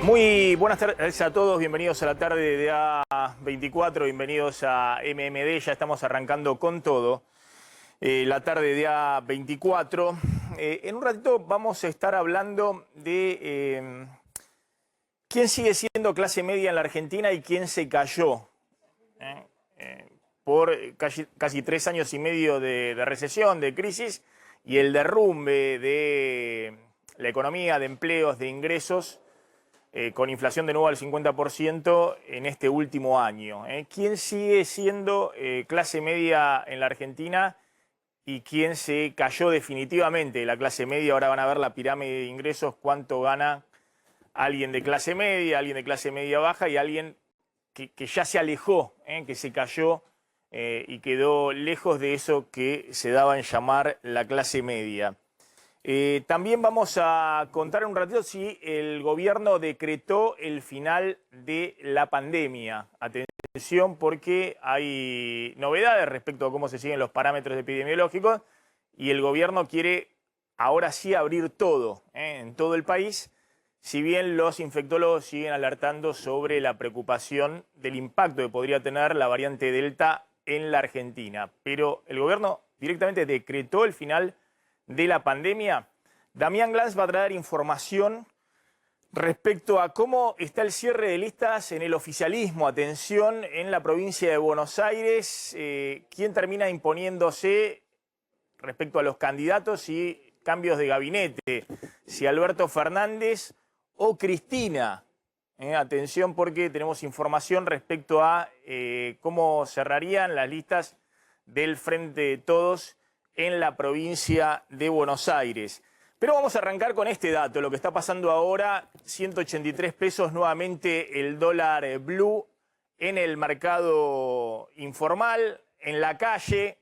Muy buenas tardes a todos, bienvenidos a la tarde de A24, bienvenidos a MMD, ya estamos arrancando con todo. La tarde de A24. En un ratito vamos a estar hablando de quién sigue siendo clase media en la Argentina y quién se cayó por casi 3 años y medio de recesión, de crisis, y el derrumbe de la economía, de empleos, de ingresos, con inflación de nuevo al 50% en este último año. ¿Quién sigue siendo clase media en la Argentina y quién se cayó definitivamente de la clase media? Ahora van a ver la pirámide de ingresos, cuánto gana alguien de clase media baja y alguien que ya se alejó, que se cayó y quedó lejos de eso que se daba en llamar la clase media. También vamos a contar en un ratito si el gobierno decretó el final de la pandemia. Atención, porque hay novedades respecto a cómo se siguen los parámetros epidemiológicos y el gobierno quiere ahora sí abrir todo, en todo el país, si bien los infectólogos siguen alertando sobre la preocupación del impacto que podría tener la variante Delta en la Argentina. Pero el gobierno directamente decretó el final de la pandemia. Damián Glans va a traer información respecto a cómo está el cierre de listas en el oficialismo. Atención, en la provincia de Buenos Aires, quién termina imponiéndose respecto a los candidatos y cambios de gabinete, si Alberto Fernández o Cristina. Atención, porque tenemos información respecto a cómo cerrarían las listas del Frente de Todos en la provincia de Buenos Aires. Pero vamos a arrancar con este dato, lo que está pasando ahora: 183 pesos nuevamente el dólar blue en el mercado informal, en la calle,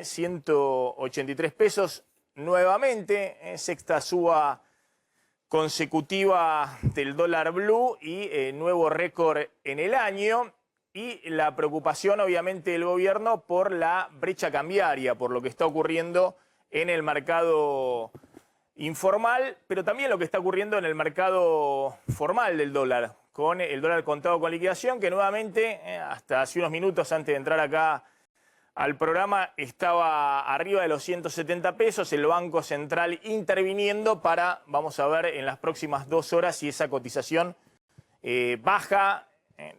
183 pesos nuevamente, sexta suba consecutiva del dólar blue y nuevo récord en el año. Y la preocupación, obviamente, del gobierno por la brecha cambiaria, por lo que está ocurriendo en el mercado informal, pero también lo que está ocurriendo en el mercado formal del dólar, con el dólar contado con liquidación, que nuevamente, hasta hace unos minutos antes de entrar acá al programa, estaba arriba de los 170 pesos, el Banco Central interviniendo para, vamos a ver en las próximas 2 horas si esa cotización baja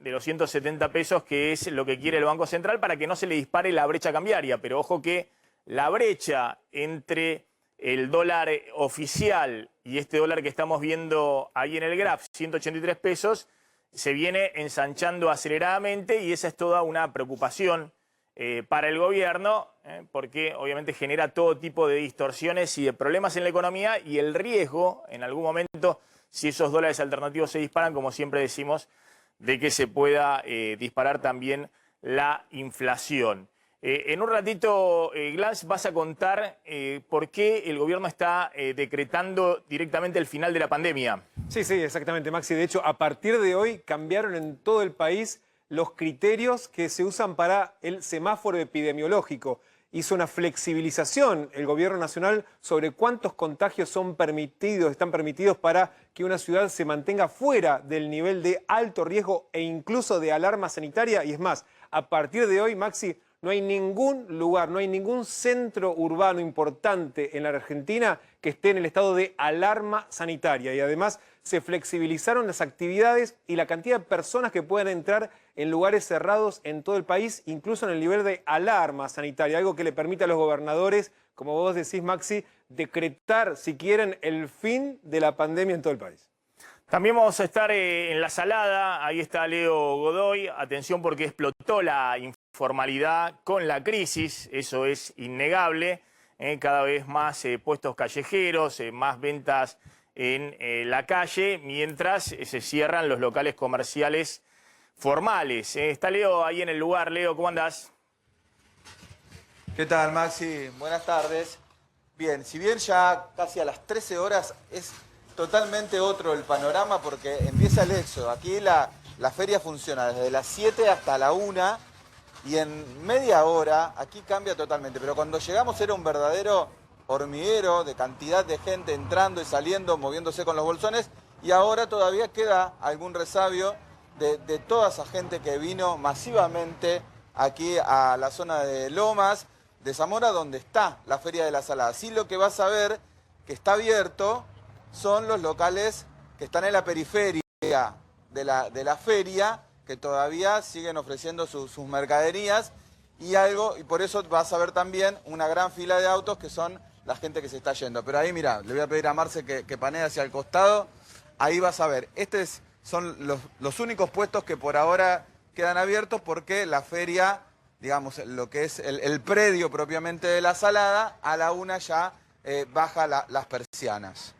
de los 170 pesos, que es lo que quiere el Banco Central, para que no se le dispare la brecha cambiaria. Pero ojo que la brecha entre el dólar oficial y este dólar que estamos viendo ahí en el graph, 183 pesos, se viene ensanchando aceleradamente, y esa es toda una preocupación para el gobierno, porque obviamente genera todo tipo de distorsiones y de problemas en la economía, y el riesgo, en algún momento, si esos dólares alternativos se disparan, como siempre decimos, de que se pueda disparar también la inflación. En un ratito, Glans, vas a contar por qué el gobierno está decretando directamente el final de la pandemia. Sí, exactamente, Maxi. De hecho, a partir de hoy cambiaron en todo el país los criterios que se usan para el semáforo epidemiológico. Hizo una flexibilización el gobierno nacional sobre cuántos contagios están permitidos para que una ciudad se mantenga fuera del nivel de alto riesgo e incluso de alarma sanitaria. Y es más, a partir de hoy, Maxi, no hay ningún lugar, no hay ningún centro urbano importante en la Argentina que esté en el estado de alarma sanitaria. Y además se flexibilizaron las actividades y la cantidad de personas que pueden entrar en lugares cerrados en todo el país, incluso en el nivel de alarma sanitaria, algo que le permite a los gobernadores, como vos decís, Maxi, decretar, si quieren, el fin de la pandemia en todo el país. También vamos a estar en la salada, ahí está Leo Godoy. Atención, porque explotó la informalidad con la crisis, eso es innegable. Cada vez más puestos callejeros, más ventas en la calle, mientras se cierran los locales comerciales formales. Está Leo ahí en el lugar. Leo, ¿cómo andás? ¿Qué tal, Maxi? Buenas tardes. Bien, si bien ya casi a las 13 horas es totalmente otro el panorama, porque empieza el éxodo. Aquí la feria funciona desde las 7 hasta la 1 y en media hora aquí cambia totalmente. Pero cuando llegamos era un verdadero hormiguero de cantidad de gente entrando y saliendo, moviéndose con los bolsones, y ahora todavía queda algún resabio de toda esa gente que vino masivamente aquí a la zona de Lomas, de Zamora, donde está la Feria de la Salada. Sí, lo que vas a ver que está abierto son los locales que están en la periferia de la feria, que todavía siguen ofreciendo sus mercaderías, y por eso vas a ver también una gran fila de autos que son la gente que se está yendo. Pero ahí, mira, le voy a pedir a Marce que panee hacia el costado. Ahí vas a ver, son los únicos puestos que por ahora quedan abiertos, porque la feria, digamos, lo que es el predio propiamente de la Salada, a la 1 ya baja las persianas.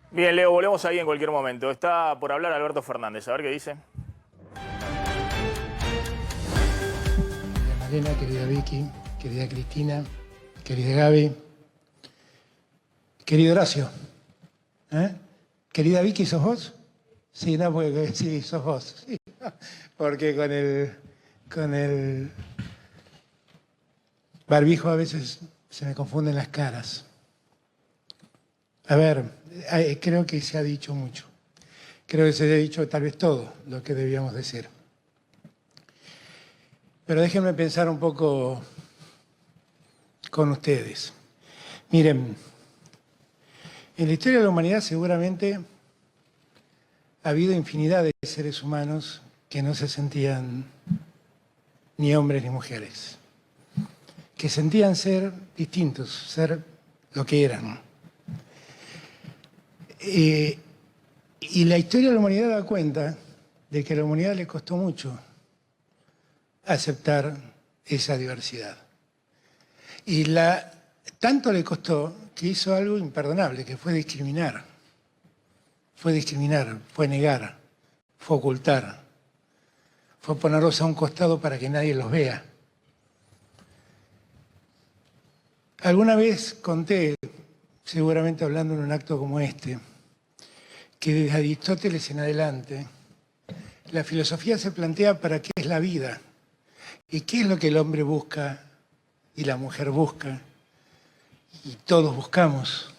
Bien, Leo, volvemos ahí en cualquier momento. Está por hablar Alberto Fernández, a ver qué dice. Querida Malena, querida Vicky, querida Cristina, querida Gaby, querido Horacio, querida Vicky, ¿sos vos? Sí, no, porque sí, sos vos. Sí. Porque con el barbijo a veces se me confunden las caras. A ver, creo que se ha dicho mucho. Creo que se ha dicho tal vez todo lo que debíamos decir. Pero déjenme pensar un poco con ustedes. Miren, en la historia de la humanidad seguramente ha habido infinidad de seres humanos que no se sentían ni hombres ni mujeres, que sentían ser distintos, ser lo que eran. Y la historia de la humanidad da cuenta de que a la humanidad le costó mucho aceptar esa diversidad. Y tanto le costó que hizo algo imperdonable, que fue discriminar. Fue discriminar, fue negar, fue ocultar, fue ponerlos a un costado para que nadie los vea. Alguna vez conté, seguramente hablando en un acto como este, que desde Aristóteles en adelante, la filosofía se plantea para qué es la vida y qué es lo que el hombre busca y la mujer busca y todos buscamos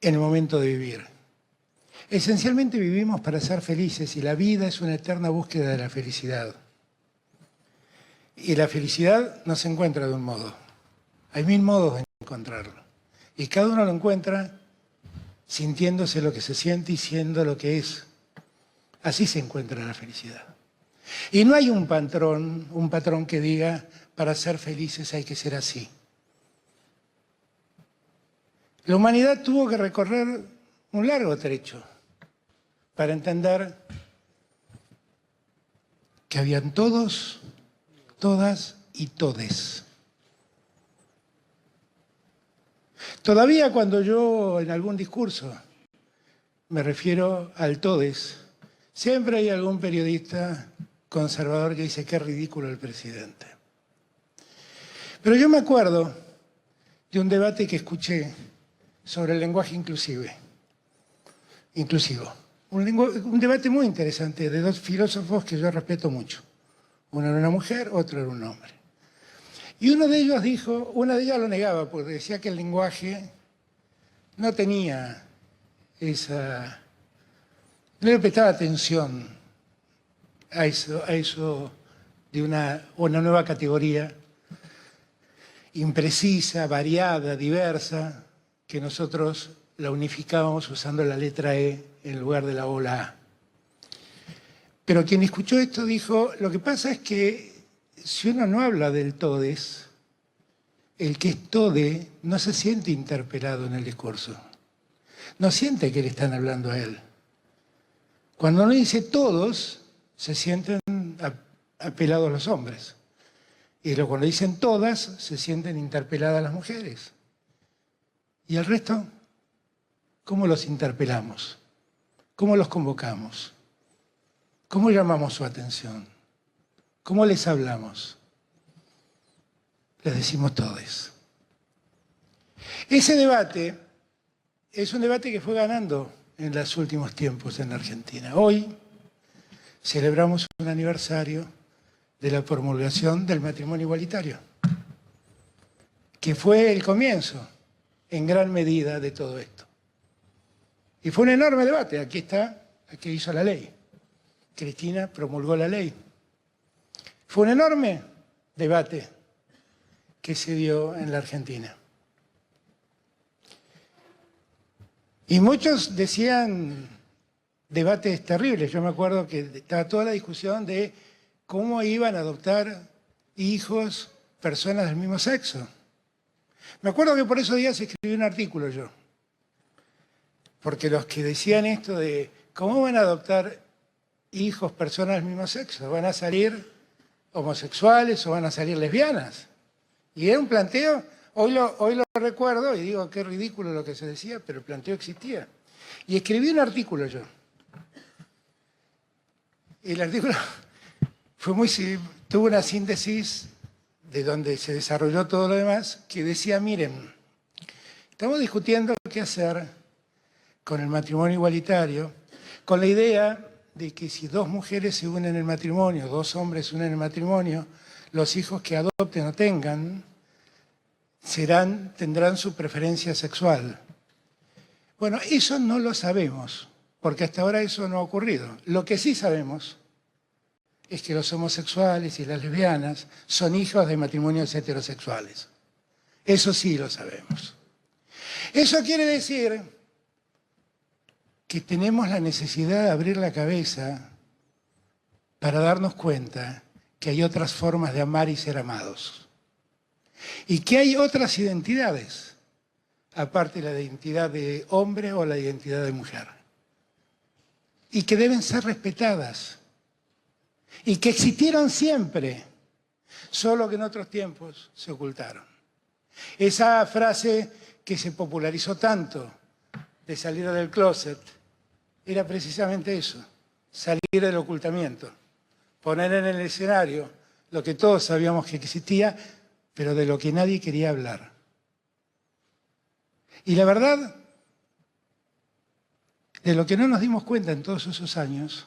en el momento de vivir. Esencialmente vivimos para ser felices y la vida es una eterna búsqueda de la felicidad. Y la felicidad no se encuentra de un modo. Hay 1000 modos de encontrarlo. Y cada uno lo encuentra sintiéndose lo que se siente y siendo lo que es. Así se encuentra la felicidad. Y no hay un patrón que diga, para ser felices hay que ser así. La humanidad tuvo que recorrer un largo trecho para entender que habían todos, todas y todes. Todavía cuando yo en algún discurso me refiero al todes, siempre hay algún periodista conservador que dice qué ridículo el presidente. Pero yo me acuerdo de un debate que escuché sobre el lenguaje inclusivo. Un debate muy interesante de 2 filósofos que yo respeto mucho. Uno era una mujer, otro era un hombre. Y uno de ellos dijo, una de ellas lo negaba porque decía que el lenguaje no tenía esa... no le prestaba atención a eso de una nueva categoría imprecisa, variada, diversa, que nosotros la unificábamos usando la letra E en lugar de la O, la A. Pero quien escuchó esto dijo, lo que pasa es que si uno no habla del todes, el que es tode no se siente interpelado en el discurso. No siente que le están hablando a él. Cuando uno dice todos, se sienten apelados los hombres. Y cuando dicen todas, se sienten interpeladas las mujeres. ¿Y el resto? ¿Cómo los interpelamos? ¿Cómo los convocamos? ¿Cómo llamamos su atención? ¿Cómo les hablamos? Les decimos todes. Ese debate es un debate que fue ganando en los últimos tiempos en la Argentina. Hoy celebramos un aniversario de la promulgación del matrimonio igualitario, que fue el comienzo en gran medida de todo esto. Y fue un enorme debate. Aquí está, aquí hizo la ley. Cristina promulgó la ley. Fue un enorme debate que se dio en la Argentina. Y muchos decían debates terribles. Yo me acuerdo que estaba toda la discusión de cómo iban a adoptar hijos personas del mismo sexo. Me acuerdo que por esos días escribí un artículo yo. Porque los que decían esto de cómo van a adoptar hijos personas del mismo sexo, ¿van a salir homosexuales o van a salir lesbianas? Y era un planteo, hoy lo recuerdo y digo qué ridículo lo que se decía, pero el planteo existía. Y escribí un artículo yo. Y el artículo tuvo una síntesis de donde se desarrolló todo lo demás, que decía, miren, estamos discutiendo qué hacer con el matrimonio igualitario, con la idea de que si dos mujeres se unen en el matrimonio, dos hombres se unen en el matrimonio, los hijos que adopten o tengan tendrán su preferencia sexual. Bueno, eso no lo sabemos, porque hasta ahora eso no ha ocurrido. Lo que sí sabemos es que los homosexuales y las lesbianas son hijos de matrimonios heterosexuales. Eso sí lo sabemos. Eso quiere decir que tenemos la necesidad de abrir la cabeza para darnos cuenta que hay otras formas de amar y ser amados. Y que hay otras identidades, aparte de la identidad de hombre o la identidad de mujer. Y que deben ser respetadas. Y que existieron siempre, solo que en otros tiempos se ocultaron. Esa frase que se popularizó tanto de salir del closet era precisamente eso, salir del ocultamiento, poner en el escenario lo que todos sabíamos que existía, pero de lo que nadie quería hablar. Y la verdad, de lo que no nos dimos cuenta en todos esos años,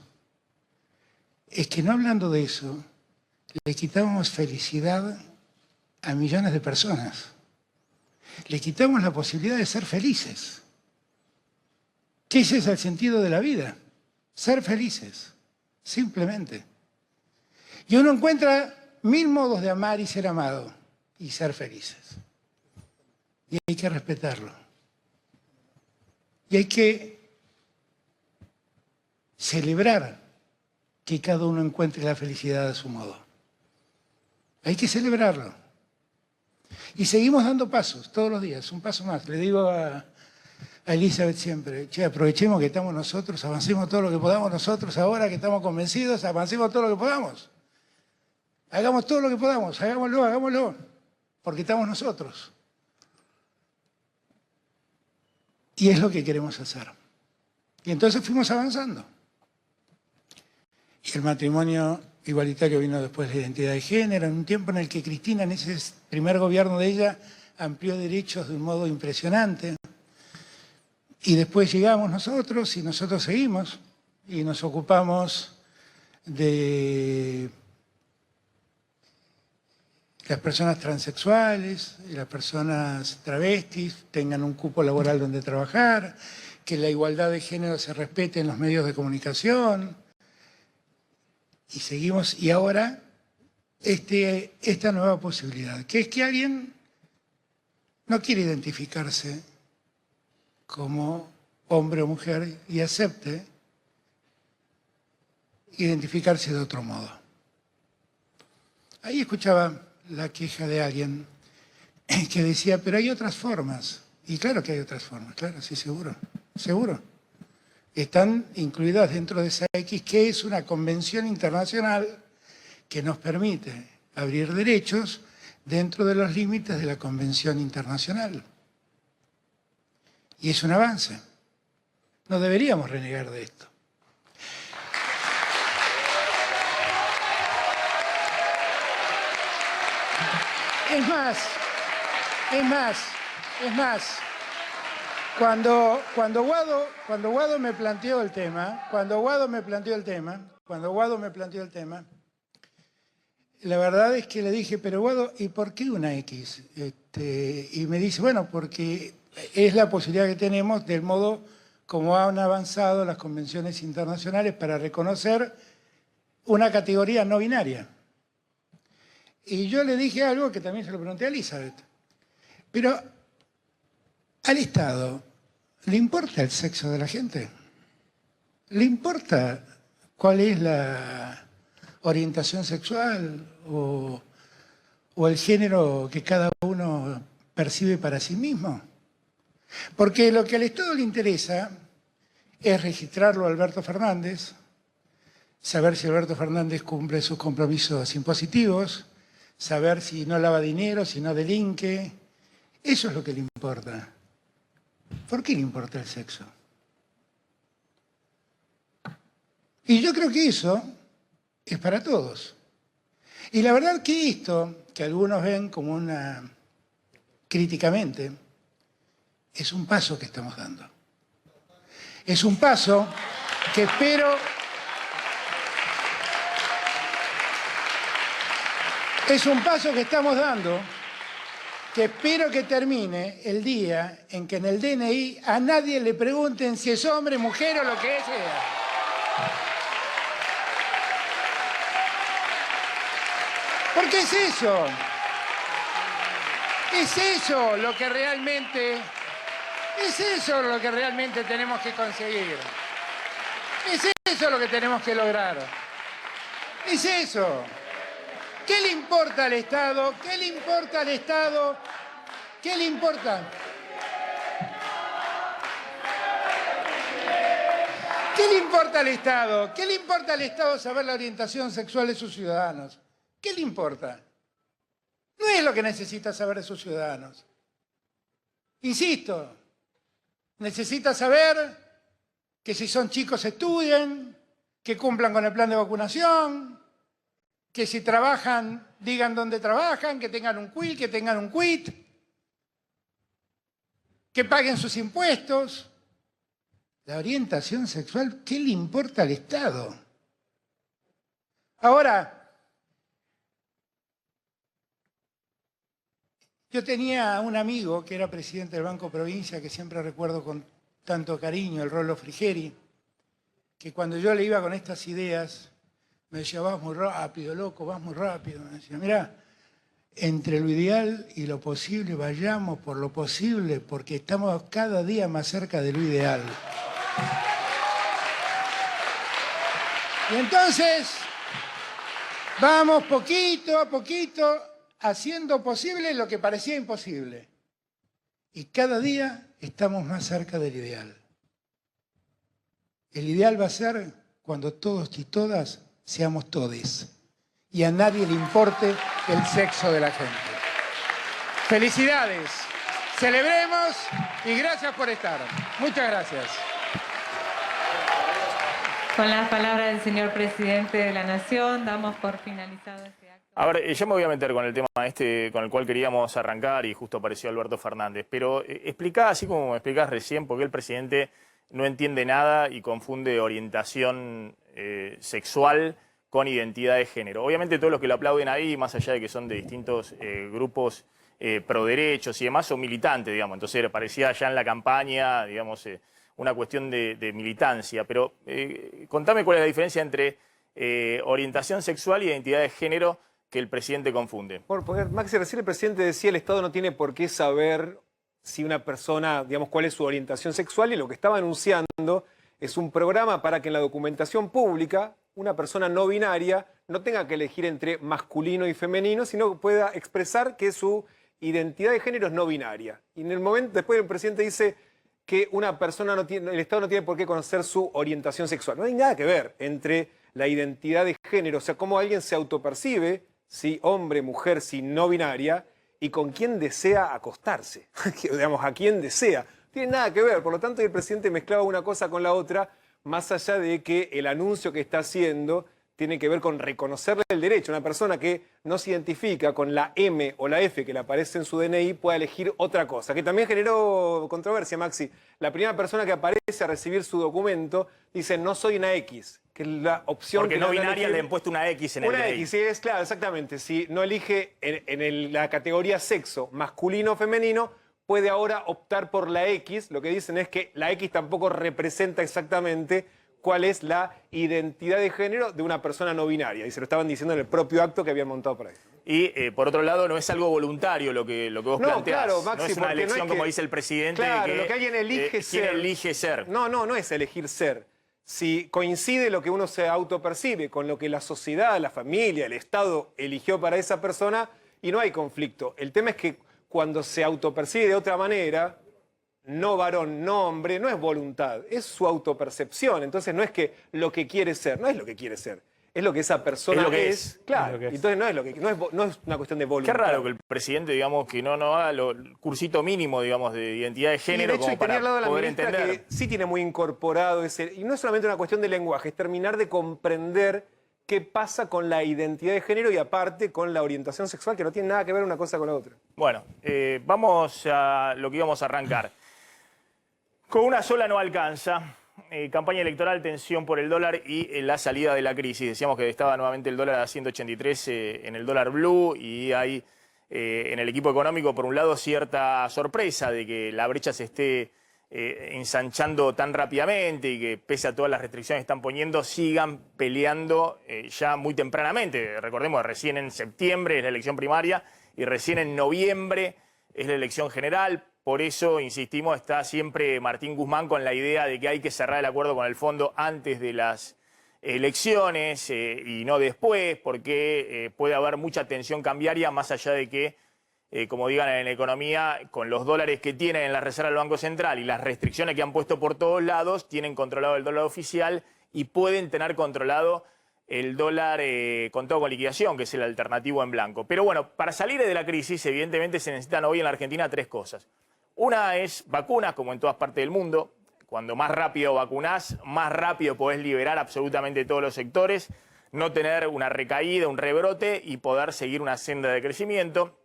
es que no hablando de eso, le quitamos felicidad a millones de personas. Le quitamos la posibilidad de ser felices. Que ese es el sentido de la vida, ser felices, simplemente. Y uno encuentra 1000 modos de amar y ser amado y ser felices. Y hay que respetarlo. Y hay que celebrar que cada uno encuentre la felicidad a su modo. Hay que celebrarlo. Y seguimos dando pasos todos los días, un paso más. Le digo a Elizabeth siempre, che, aprovechemos que estamos nosotros, avancemos todo lo que podamos nosotros ahora que estamos convencidos, avancemos todo lo que podamos. Hagamos todo lo que podamos, hagámoslo, porque estamos nosotros. Y es lo que queremos hacer. Y entonces fuimos avanzando. Y el matrimonio igualitario vino después de la identidad de género, en un tiempo en el que Cristina, en ese primer gobierno de ella, amplió derechos de un modo impresionante. Y después llegamos nosotros y nosotros seguimos y nos ocupamos de las personas transexuales, y las personas travestis tengan un cupo laboral donde trabajar, que la igualdad de género se respete en los medios de comunicación. Y seguimos, y ahora esta nueva posibilidad, que es que alguien no quiere identificarse como hombre o mujer y acepte identificarse de otro modo. Ahí escuchaba la queja de alguien que decía, pero hay otras formas. Y claro que hay otras formas, claro, sí, seguro, seguro. Están incluidas dentro de esa X, que es una convención internacional que nos permite abrir derechos dentro de los límites de la convención internacional. Y es un avance. No deberíamos renegar de esto. Es más, cuando Guado me planteó el tema, la verdad es que le dije, pero Guado, ¿y por qué una X? Y me dice, bueno, porque es la posibilidad que tenemos del modo como han avanzado las convenciones internacionales para reconocer una categoría no binaria. Y yo le dije algo que también se lo pregunté a Elizabeth. Pero al Estado, ¿le importa el sexo de la gente? ¿Le importa cuál es la orientación sexual o el género que cada uno percibe para sí mismo? Porque lo que al Estado le interesa es registrarlo a Alberto Fernández, saber si Alberto Fernández cumple sus compromisos impositivos, saber si no lava dinero, si no delinque. Eso es lo que le importa. ¿Por qué le importa el sexo? Y yo creo que eso es para todos. Y la verdad que esto, que algunos ven como una críticamente, es un paso que estamos dando. Es un paso que espero... Es un paso que estamos dando, que espero que termine el día en que en el DNI a nadie le pregunten si es hombre, mujer o lo que sea. Porque es eso. Es eso lo que realmente... Es eso lo que realmente tenemos que conseguir. Es eso lo que tenemos que lograr. Es eso. ¿Qué le importa al Estado? ¿Qué le importa al Estado? ¿Qué le importa? ¿Qué le importa al Estado? ¿Qué le importa al Estado saber la orientación sexual de sus ciudadanos? ¿Qué le importa? No es lo que necesita saber de sus ciudadanos. Insisto, necesita saber que si son chicos estudien, que cumplan con el plan de vacunación, que si trabajan, digan dónde trabajan, que tengan un CUIL, que tengan un CUIT, que paguen sus impuestos. La orientación sexual, ¿qué le importa al Estado? Ahora, yo tenía un amigo que era presidente del Banco Provincia, que siempre recuerdo con tanto cariño, el Rolo Frigeri, que cuando yo le iba con estas ideas, me decía, vas muy rápido, loco, vas muy rápido. Me decía, mirá, entre lo ideal y lo posible, vayamos por lo posible, porque estamos cada día más cerca de lo ideal. Y entonces, vamos poquito a poquito haciendo posible lo que parecía imposible. Y cada día estamos más cerca del ideal. El ideal va a ser cuando todos y todas seamos todes y a nadie le importe el sexo de la gente. Felicidades, celebremos y gracias por estar. Muchas gracias. Con las palabras del señor presidente de la Nación, damos por finalizado este acto. A ver, ya me voy a meter con el tema con el cual queríamos arrancar y justo apareció Alberto Fernández, pero explicá, así como me explicás recién, por qué el presidente no entiende nada y confunde orientación sexual con identidad de género. Obviamente todos los que lo aplauden ahí, más allá de que son de distintos grupos pro derechos y demás, son militantes, digamos. Entonces parecía ya en la campaña, digamos, una cuestión de militancia. Pero contame cuál es la diferencia entre orientación sexual y identidad de género que el presidente confunde. Porque, Maxi, recién el presidente decía el Estado no tiene por qué saber si una persona, digamos, cuál es su orientación sexual, y lo que estaba anunciando es un programa para que en la documentación pública una persona no binaria no tenga que elegir entre masculino y femenino, sino que pueda expresar que su identidad de género es no binaria. Y en el momento, después el presidente dice que una persona no tiene, el Estado no tiene por qué conocer su orientación sexual. No hay nada que ver entre la identidad de género, o sea, cómo alguien se autopercibe, si hombre, mujer, si no binaria, y con quién desea acostarse, digamos, a quién desea. No tiene nada que ver, por lo tanto el presidente mezclaba una cosa con la otra, más allá de que el anuncio que está haciendo tiene que ver con reconocerle el derecho. Una persona que no se identifica con la M o la F que le aparece en su DNI pueda elegir otra cosa, que también generó controversia, Maxi. La primera persona que aparece a recibir su documento dice, no soy una X, que es la opción... Porque que no binaria le han puesto una X en el DNI. Una X, sí, es claro, exactamente. Si no elige en la categoría sexo masculino o femenino, puede ahora optar por la X. Lo que dicen es que la X tampoco representa exactamente cuál es la identidad de género de una persona no binaria. Y se lo estaban diciendo en el propio acto que habían montado para eso. Y por otro lado, no es algo voluntario lo que vos planteás. Claro, Maxi, no es una elección, como dice el presidente, claro, de que lo que alguien elige ser. quién elige ser. No es elegir ser. Si coincide lo que uno se autopercibe con lo que la sociedad, la familia, el Estado eligió para esa persona, y no hay conflicto. El tema es que cuando se autopercibe de otra manera, no varón, no hombre, no es voluntad, es su autopercepción. Entonces no es que lo que quiere ser, no es lo que quiere ser, es lo que esa persona Es lo que es. Claro, Es lo que es. entonces no es una cuestión de voluntad. Qué raro que el presidente, digamos, que no haga el cursito mínimo, digamos, de identidad de Y género, de hecho, como y tenía para al lado de la poder ministra entender. que sí tiene muy incorporado ese... Y no es solamente una cuestión de lenguaje, es terminar de comprender qué pasa con la identidad de género y aparte con la orientación sexual, que no tiene nada que ver una cosa con la otra. Bueno, vamos a lo que íbamos a arrancar. Con una sola no alcanza. Campaña electoral, tensión por el dólar y la salida de la crisis. Decíamos que estaba nuevamente el dólar a 183 en el dólar blue y hay en el equipo económico, por un lado, cierta sorpresa de que la brecha se esté ensanchando tan rápidamente y que pese a todas las restricciones que están poniendo, sigan peleando ya muy tempranamente. Recordemos, recién en septiembre es la elección primaria y recién en noviembre es la elección general. Por eso, insistimos, está siempre Martín Guzmán con la idea de que hay que cerrar el acuerdo con el fondo antes de las elecciones y no después, porque puede haber mucha tensión cambiaria, más allá de que, como digan en economía, con los dólares que tienen en la reserva del Banco Central y las restricciones que han puesto por todos lados, tienen controlado el dólar oficial y pueden tener controlado el dólar contado con liquidación, que es el alternativo en blanco. Pero bueno, para salir de la crisis, evidentemente se necesitan hoy en la Argentina tres cosas. Una es vacunas, como en todas partes del mundo. Cuando más rápido vacunás, más rápido podés liberar absolutamente todos los sectores, no tener una recaída, un rebrote y poder seguir una senda de crecimiento.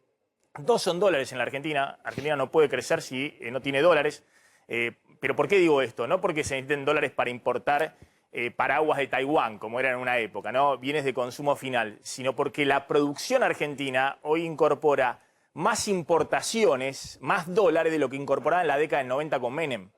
Dos son dólares en la Argentina. Argentina no puede crecer si no tiene dólares. Pero ¿por qué digo esto? No porque se necesiten dólares para importar paraguas de Taiwán, como era en una época, ¿no? Bienes de consumo final, sino porque la producción argentina hoy incorpora más importaciones, más dólares de lo que incorporaba en la década del 90 con Menem.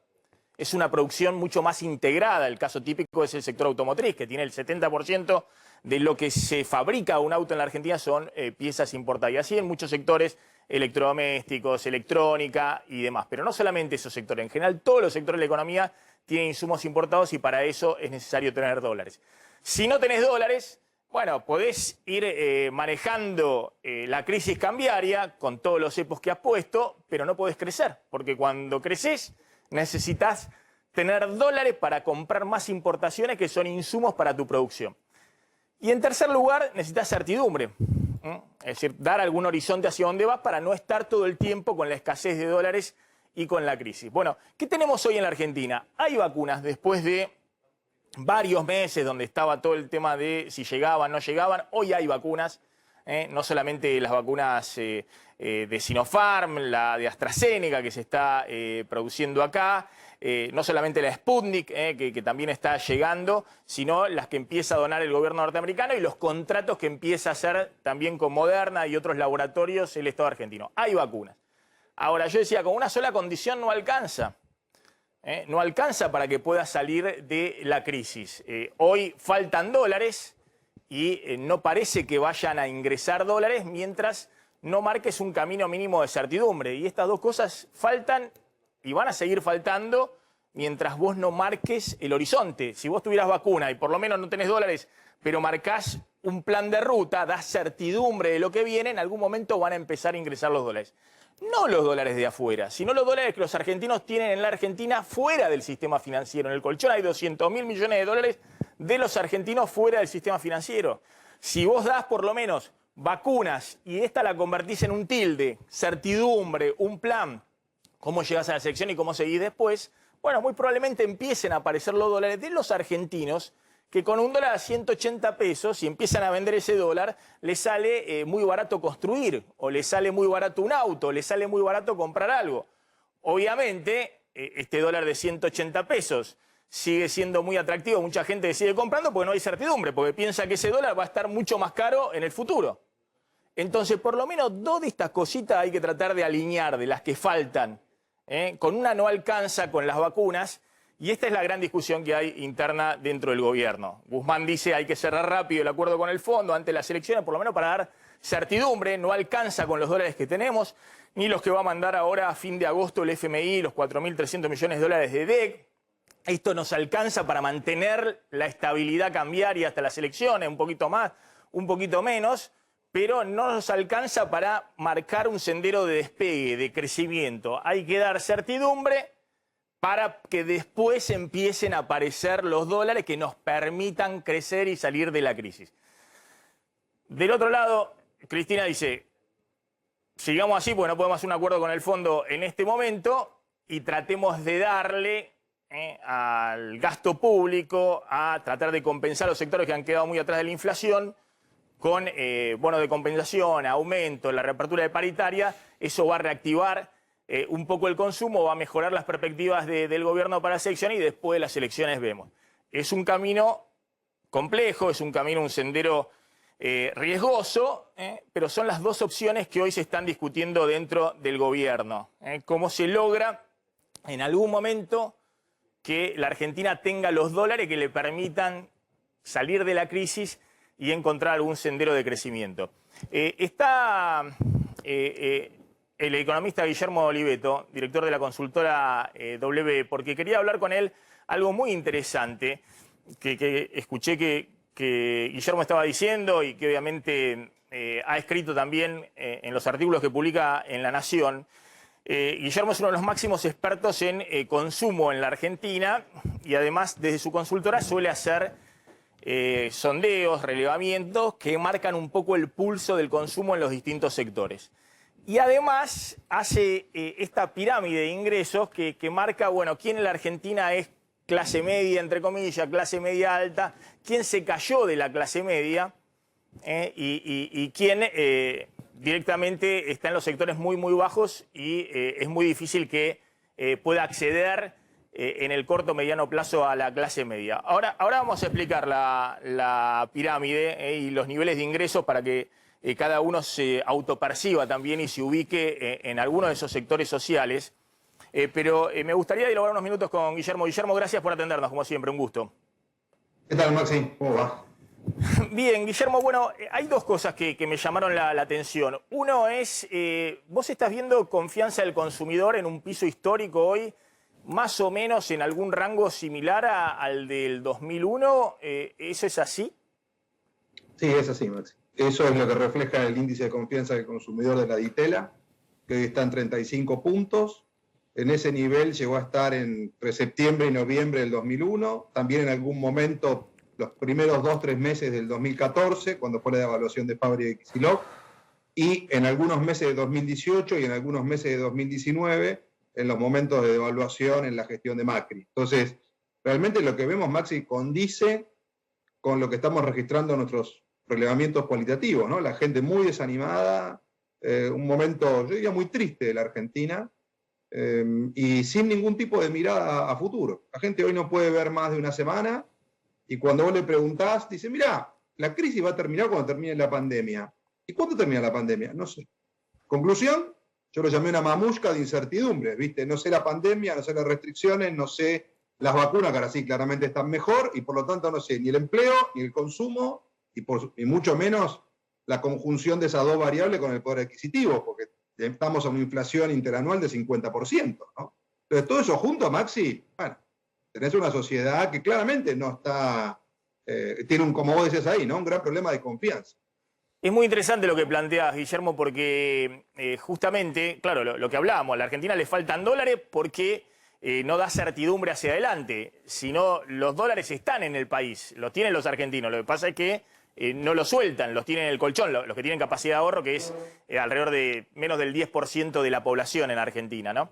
Es una producción mucho más integrada. El caso típico es el sector automotriz, que tiene el 70% de lo que se fabrica un auto en la Argentina son piezas importadas. Y así en muchos sectores, electrodomésticos, electrónica y demás. Pero no solamente esos sectores, en general todos los sectores de la economía tienen insumos importados y para eso es necesario tener dólares. Si no tenés dólares, bueno, podés ir manejando la crisis cambiaria con todos los cepos que has puesto, pero no podés crecer, porque cuando creces necesitas tener dólares para comprar más importaciones que son insumos para tu producción. Y en tercer lugar, necesitas certidumbre. Es decir, dar algún horizonte hacia dónde vas para no estar todo el tiempo con la escasez de dólares y con la crisis. Bueno, ¿qué tenemos hoy en la Argentina? Hay vacunas después de varios meses donde estaba todo el tema de si llegaban, no llegaban. Hoy hay vacunas, no solamente las vacunas de Sinopharm, la de AstraZeneca que se está produciendo acá, no solamente la Sputnik, que también está llegando, sino las que empieza a donar el gobierno norteamericano y los contratos que empieza a hacer también con Moderna y otros laboratorios el Estado argentino. Hay vacunas. Ahora, yo decía, con una sola condición no alcanza. No alcanza para que pueda salir de la crisis. Hoy faltan dólares y no parece que vayan a ingresar dólares mientras no marques un camino mínimo de certidumbre. Y estas dos cosas faltan y van a seguir faltando mientras vos no marques el horizonte. Si vos tuvieras vacuna y por lo menos no tenés dólares, pero marcás un plan de ruta, das certidumbre de lo que viene, en algún momento van a empezar a ingresar los dólares. No los dólares de afuera, sino los dólares que los argentinos tienen en la Argentina fuera del sistema financiero. En el colchón hay 200.000 millones de dólares de los argentinos fuera del sistema financiero. Si vos das por lo menos vacunas y esta la convertís en un tilde, certidumbre, un plan, cómo llegás a la selección y cómo seguís después, bueno, muy probablemente empiecen a aparecer los dólares de los argentinos que con un dólar a 180 pesos, si empiezan a vender ese dólar, les sale muy barato construir, o les sale muy barato un auto, o les sale muy barato comprar algo. Obviamente, este dólar de 180 pesos sigue siendo muy atractivo, mucha gente sigue comprando porque no hay certidumbre, porque piensa que ese dólar va a estar mucho más caro en el futuro. Entonces, por lo menos dos de estas cositas hay que tratar de alinear, de las que faltan. Con una no alcanza con las vacunas, y esta es la gran discusión que hay interna dentro del gobierno. Guzmán dice hay que cerrar rápido el acuerdo con el fondo antes de las elecciones, por lo menos para dar certidumbre. No alcanza con los dólares que tenemos, ni los que va a mandar ahora a fin de agosto el FMI, los 4.300 millones de dólares de DEC. Esto nos alcanza para mantener la estabilidad cambiaria hasta las elecciones, un poquito más, un poquito menos, pero no nos alcanza para marcar un sendero de despegue, de crecimiento. Hay que dar certidumbre para que después empiecen a aparecer los dólares que nos permitan crecer y salir de la crisis. Del otro lado, Cristina dice, sigamos así porque no podemos hacer un acuerdo con el fondo en este momento y tratemos de darle al gasto público, a tratar de compensar los sectores que han quedado muy atrás de la inflación, con bonos de compensación, aumento, la reapertura de paritaria. Eso va a reactivar un poco el consumo, va a mejorar las perspectivas del gobierno para las elecciones y después de las elecciones vemos. Es un camino complejo, es un camino, un sendero riesgoso, pero son las dos opciones que hoy se están discutiendo dentro del gobierno. ¿Cómo se logra en algún momento que la Argentina tenga los dólares que le permitan salir de la crisis y encontrar algún sendero de crecimiento? Está el economista Guillermo Oliveto, director de la consultora W, porque quería hablar con él algo muy interesante que escuché que Guillermo estaba diciendo y que obviamente ha escrito también en los artículos que publica en La Nación. Guillermo es uno de los máximos expertos en consumo en la Argentina y además desde su consultora suele hacer sondeos, relevamientos que marcan un poco el pulso del consumo en los distintos sectores. Y además hace esta pirámide de ingresos que marca, bueno, quién en la Argentina es clase media, entre comillas, clase media alta, quién se cayó de la clase media y quién directamente está en los sectores muy, muy bajos y es muy difícil que pueda acceder en el corto o mediano plazo a la clase media. Ahora vamos a explicar la pirámide y los niveles de ingresos para que cada uno se autoperciba también y se ubique en alguno de esos sectores sociales. Pero me gustaría dialogar unos minutos con Guillermo. Guillermo, gracias por atendernos, como siempre, un gusto. ¿Qué tal, Maxi? ¿Cómo va? Bien, Guillermo, bueno, hay dos cosas que me llamaron la atención. Uno es, vos estás viendo confianza del consumidor en un piso histórico hoy, más o menos en algún rango similar al del 2001. ¿Eso es así? Sí, es así, Maxi. Eso es lo que refleja el índice de confianza del consumidor de la Ditela, que hoy está en 35 puntos. En ese nivel llegó a estar entre septiembre y noviembre del 2001, también en algún momento los primeros 2-3 meses del 2014, cuando fue la devaluación de Fabri y de Kicillof, y en algunos meses de 2018 y en algunos meses de 2019, en los momentos de devaluación en la gestión de Macri. Entonces, realmente lo que vemos, Maxi, condice con lo que estamos registrando en nuestros relevamientos cualitativos, ¿no? La gente muy desanimada, un momento, yo diría, muy triste de la Argentina, y sin ningún tipo de mirada a futuro. La gente hoy no puede ver más de una semana y cuando vos le preguntás, dice, mirá, la crisis va a terminar cuando termine la pandemia. ¿Y cuándo termina la pandemia? No sé. Conclusión, yo lo llamé una mamushka de incertidumbres, ¿viste? No sé la pandemia, no sé las restricciones, no sé las vacunas, que ahora sí claramente están mejor, y por lo tanto no sé ni el empleo, ni el consumo, y mucho menos la conjunción de esas dos variables con el poder adquisitivo, porque estamos a una inflación interanual de 50%, ¿no? Entonces, todo eso junto, Maxi, bueno, tenés una sociedad que claramente no está, tiene como vos decías ahí, ¿no? Un gran problema de confianza. Es muy interesante lo que planteas, Guillermo, porque justamente, claro, lo que hablábamos, a la Argentina le faltan dólares porque no da certidumbre hacia adelante, sino los dólares están en el país, los tienen los argentinos, lo que pasa es que no los sueltan, los tienen en el colchón, los que tienen capacidad de ahorro, que es alrededor de menos del 10% de la población en Argentina, ¿no?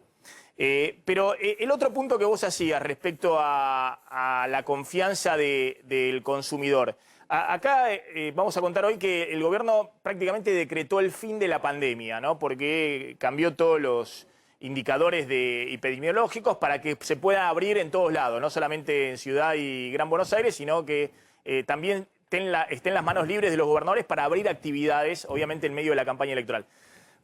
Pero el otro punto que vos hacías respecto a la confianza del consumidor. Acá vamos a contar hoy que el gobierno prácticamente decretó el fin de la pandemia, ¿no? Porque cambió todos los indicadores epidemiológicos para que se pueda abrir en todos lados, no solamente en Ciudad y Gran Buenos Aires, sino que también esté en las manos libres de los gobernadores para abrir actividades, obviamente en medio de la campaña electoral.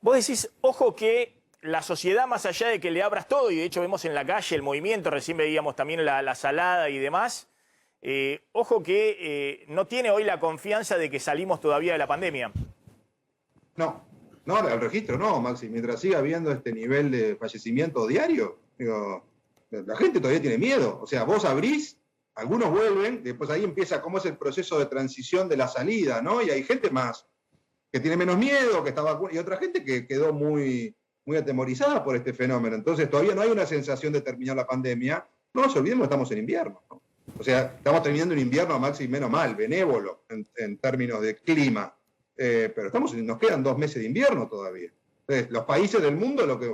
Vos decís, ojo que la sociedad, más allá de que le abras todo, y de hecho vemos en la calle el movimiento, recién veíamos también la salada y demás, ojo que no tiene hoy la confianza de que salimos todavía de la pandemia. No, el registro no, Maxi. Mientras siga habiendo este nivel de fallecimiento diario, digo, la gente todavía tiene miedo. O sea, vos abrís, algunos vuelven, después ahí empieza cómo es el proceso de transición de la salida, ¿no? Y hay gente más que tiene menos miedo, que está vacunada, y otra gente que quedó muy atemorizada por este fenómeno. Entonces todavía no hay una sensación de terminar la pandemia. No nos olvidemos que estamos en invierno, ¿no? O sea, estamos terminando un invierno, Maxi, menos mal, benévolo en términos de clima. Pero nos quedan 2 meses de invierno todavía. Entonces, los países del mundo lo que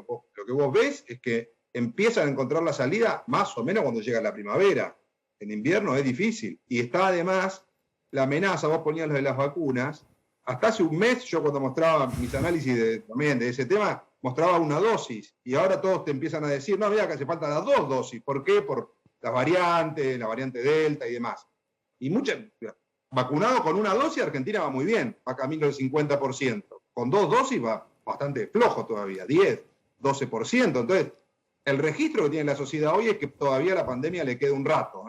vos ves es que empiezan a encontrar la salida más o menos cuando llega la primavera. En invierno es difícil. Y está además la amenaza, vos ponías lo de las vacunas. Hasta hace un mes, yo cuando mostraba mis análisis también de ese tema, mostraba una dosis. Y ahora todos te empiezan a decir, no, mira que hace falta las 2 dosis. ¿Por qué? Por las variantes, la variante Delta y demás. Y vacunado con una dosis, Argentina va muy bien, va camino del 50%. Con 2 dosis va bastante flojo todavía, 10, 12%. Entonces, el registro que tiene la sociedad hoy es que todavía la pandemia le queda un rato.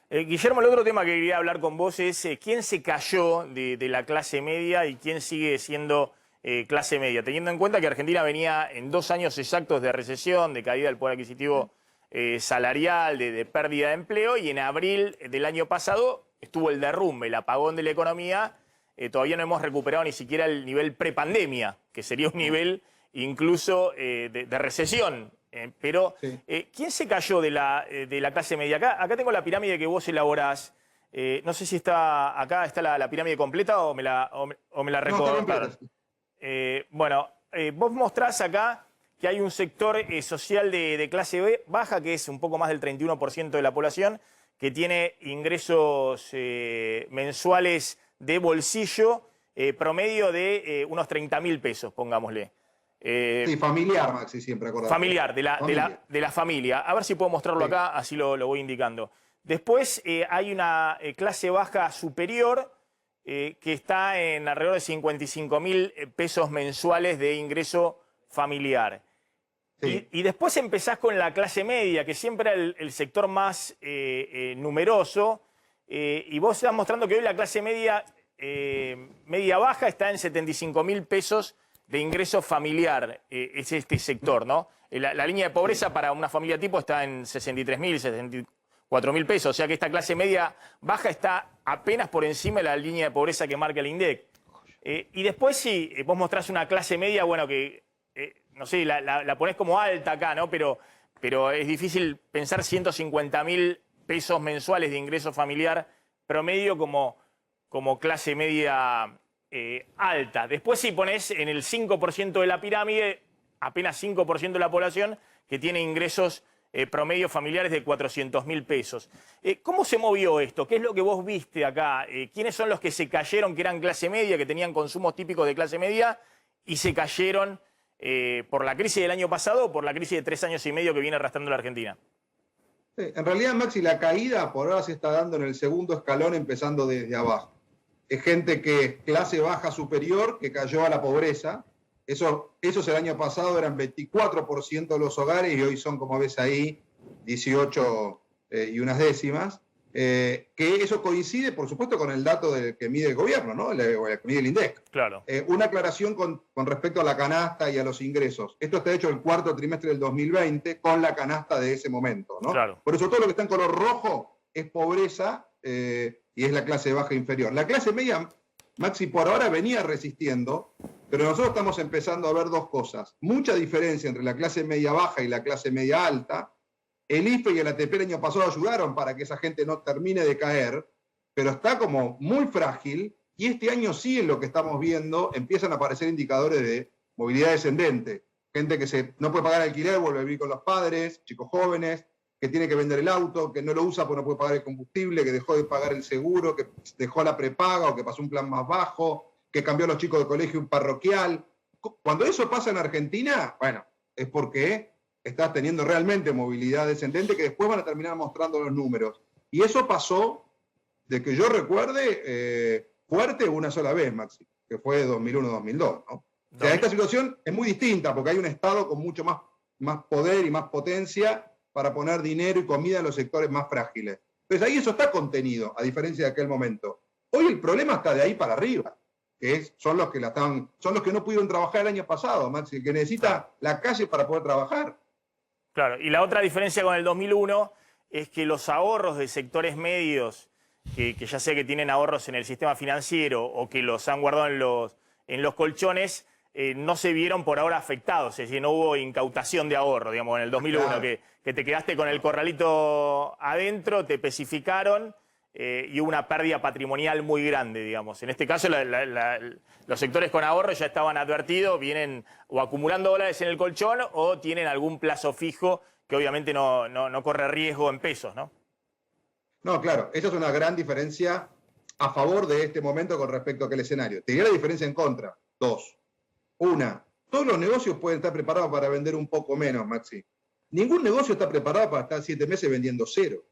Guillermo, el otro tema que quería hablar con vos es quién se cayó de la clase media y quién sigue siendo clase media, teniendo en cuenta que Argentina venía en 2 años exactos de recesión, de caída del poder adquisitivo salarial, de pérdida de empleo, y en abril del año pasado estuvo el derrumbe, el apagón de la economía. Todavía no hemos recuperado ni siquiera el nivel prepandemia, que sería un nivel incluso de recesión. Pero, sí. ¿Quién se cayó de la clase media? Acá tengo la pirámide que vos elaborás. No sé si acá está la pirámide completa o me la recortaron. Bueno, vos mostrás acá que hay un sector social de clase baja, que es un poco más del 31% de la población, que tiene ingresos mensuales de bolsillo promedio de unos 30.000 pesos, pongámosle. Sí, familiar, Maxi, siempre acordado. Familiar, de la familia. A ver si puedo mostrarlo acá, así lo voy indicando. Después hay una clase baja superior que está en alrededor de 55.000 pesos mensuales de ingreso familiar. Sí. Y después empezás con la clase media, que siempre era el sector más numeroso, y vos estás mostrando que hoy la clase media baja está en 75.000 pesos de ingreso familiar, es este sector, ¿no? La línea de pobreza para una familia tipo está en 63.000, 64.000 pesos, o sea que esta clase media baja está apenas por encima de la línea de pobreza que marca el INDEC. Y después sí, vos mostrás una clase media, bueno, que no sé, la ponés como alta acá, ¿no? Pero es difícil pensar 150.000 pesos mensuales de ingreso familiar promedio como clase media alta. Después sí ponés en el 5% de la pirámide, apenas 5% de la población que tiene ingresos promedio familiares de 400.000 pesos. ¿Cómo se movió esto? ¿Qué es lo que vos viste acá? ¿Quiénes son los que se cayeron, que eran clase media, que tenían consumos típicos de clase media y se cayeron por la crisis del año pasado o por la crisis de 3 años y medio que viene arrastrando la Argentina? En realidad, Maxi, la caída por ahora se está dando en el segundo escalón, empezando desde abajo. Es gente que es clase baja superior, que cayó a la pobreza. Esos el año pasado eran 24% de los hogares y hoy son, como ves ahí, 18 y unas décimas. Que eso coincide, por supuesto, con el dato que mide el gobierno, ¿no? Que mide el INDEC. Claro. Una aclaración con respecto a la canasta y a los ingresos. Esto está hecho el 4º trimestre del 2020 con la canasta de ese momento, ¿no? Claro. Por eso todo lo que está en color rojo es pobreza y es la clase baja inferior. La clase media, Maxi, por ahora venía resistiendo, pero nosotros estamos empezando a ver 2 cosas. Mucha diferencia entre la clase media baja y la clase media alta. El IFE y el ATP el año pasado ayudaron para que esa gente no termine de caer, pero está como muy frágil, y este año sí, en lo que estamos viendo, empiezan a aparecer indicadores de movilidad descendente. Gente que no puede pagar alquiler, vuelve a vivir con los padres, chicos jóvenes, que tiene que vender el auto, que no lo usa porque no puede pagar el combustible, que dejó de pagar el seguro, que dejó la prepaga o que pasó un plan más bajo, que cambió a los chicos de colegio parroquial. Cuando eso pasa en Argentina, bueno, es porque estás teniendo realmente movilidad descendente que después van a terminar mostrando los números. Y eso pasó de que yo recuerde, fuerte una sola vez, Maxi, que fue 2001-2002, ¿no? O sea, esta situación es muy distinta porque hay un Estado con mucho más poder y más potencia para poner dinero y comida en los sectores más frágiles. Entonces ahí eso está contenido, a diferencia de aquel momento. Hoy el problema está de ahí para arriba, que son los que no pudieron trabajar el año pasado, Maxi, que necesita la calle para poder trabajar. Claro, y la otra diferencia con el 2001 es que los ahorros de sectores medios, que ya sea que tienen ahorros en el sistema financiero o que los han guardado en los colchones, no se vieron por ahora afectados, es decir, no hubo incautación de ahorro, digamos, en el 2001, claro, que te quedaste con el corralito adentro, te especificaron y hubo una pérdida patrimonial muy grande, digamos. En este caso, los sectores con ahorro ya estaban advertidos, vienen o acumulando dólares en el colchón o tienen algún plazo fijo que obviamente no corre riesgo en pesos, ¿no? No, claro, esa es una gran diferencia a favor de este momento con respecto a aquel escenario. Te diré la diferencia en contra. Dos. Una, todos los negocios pueden estar preparados para vender un poco menos, Maxi. Ningún negocio está preparado para estar 7 meses vendiendo cero.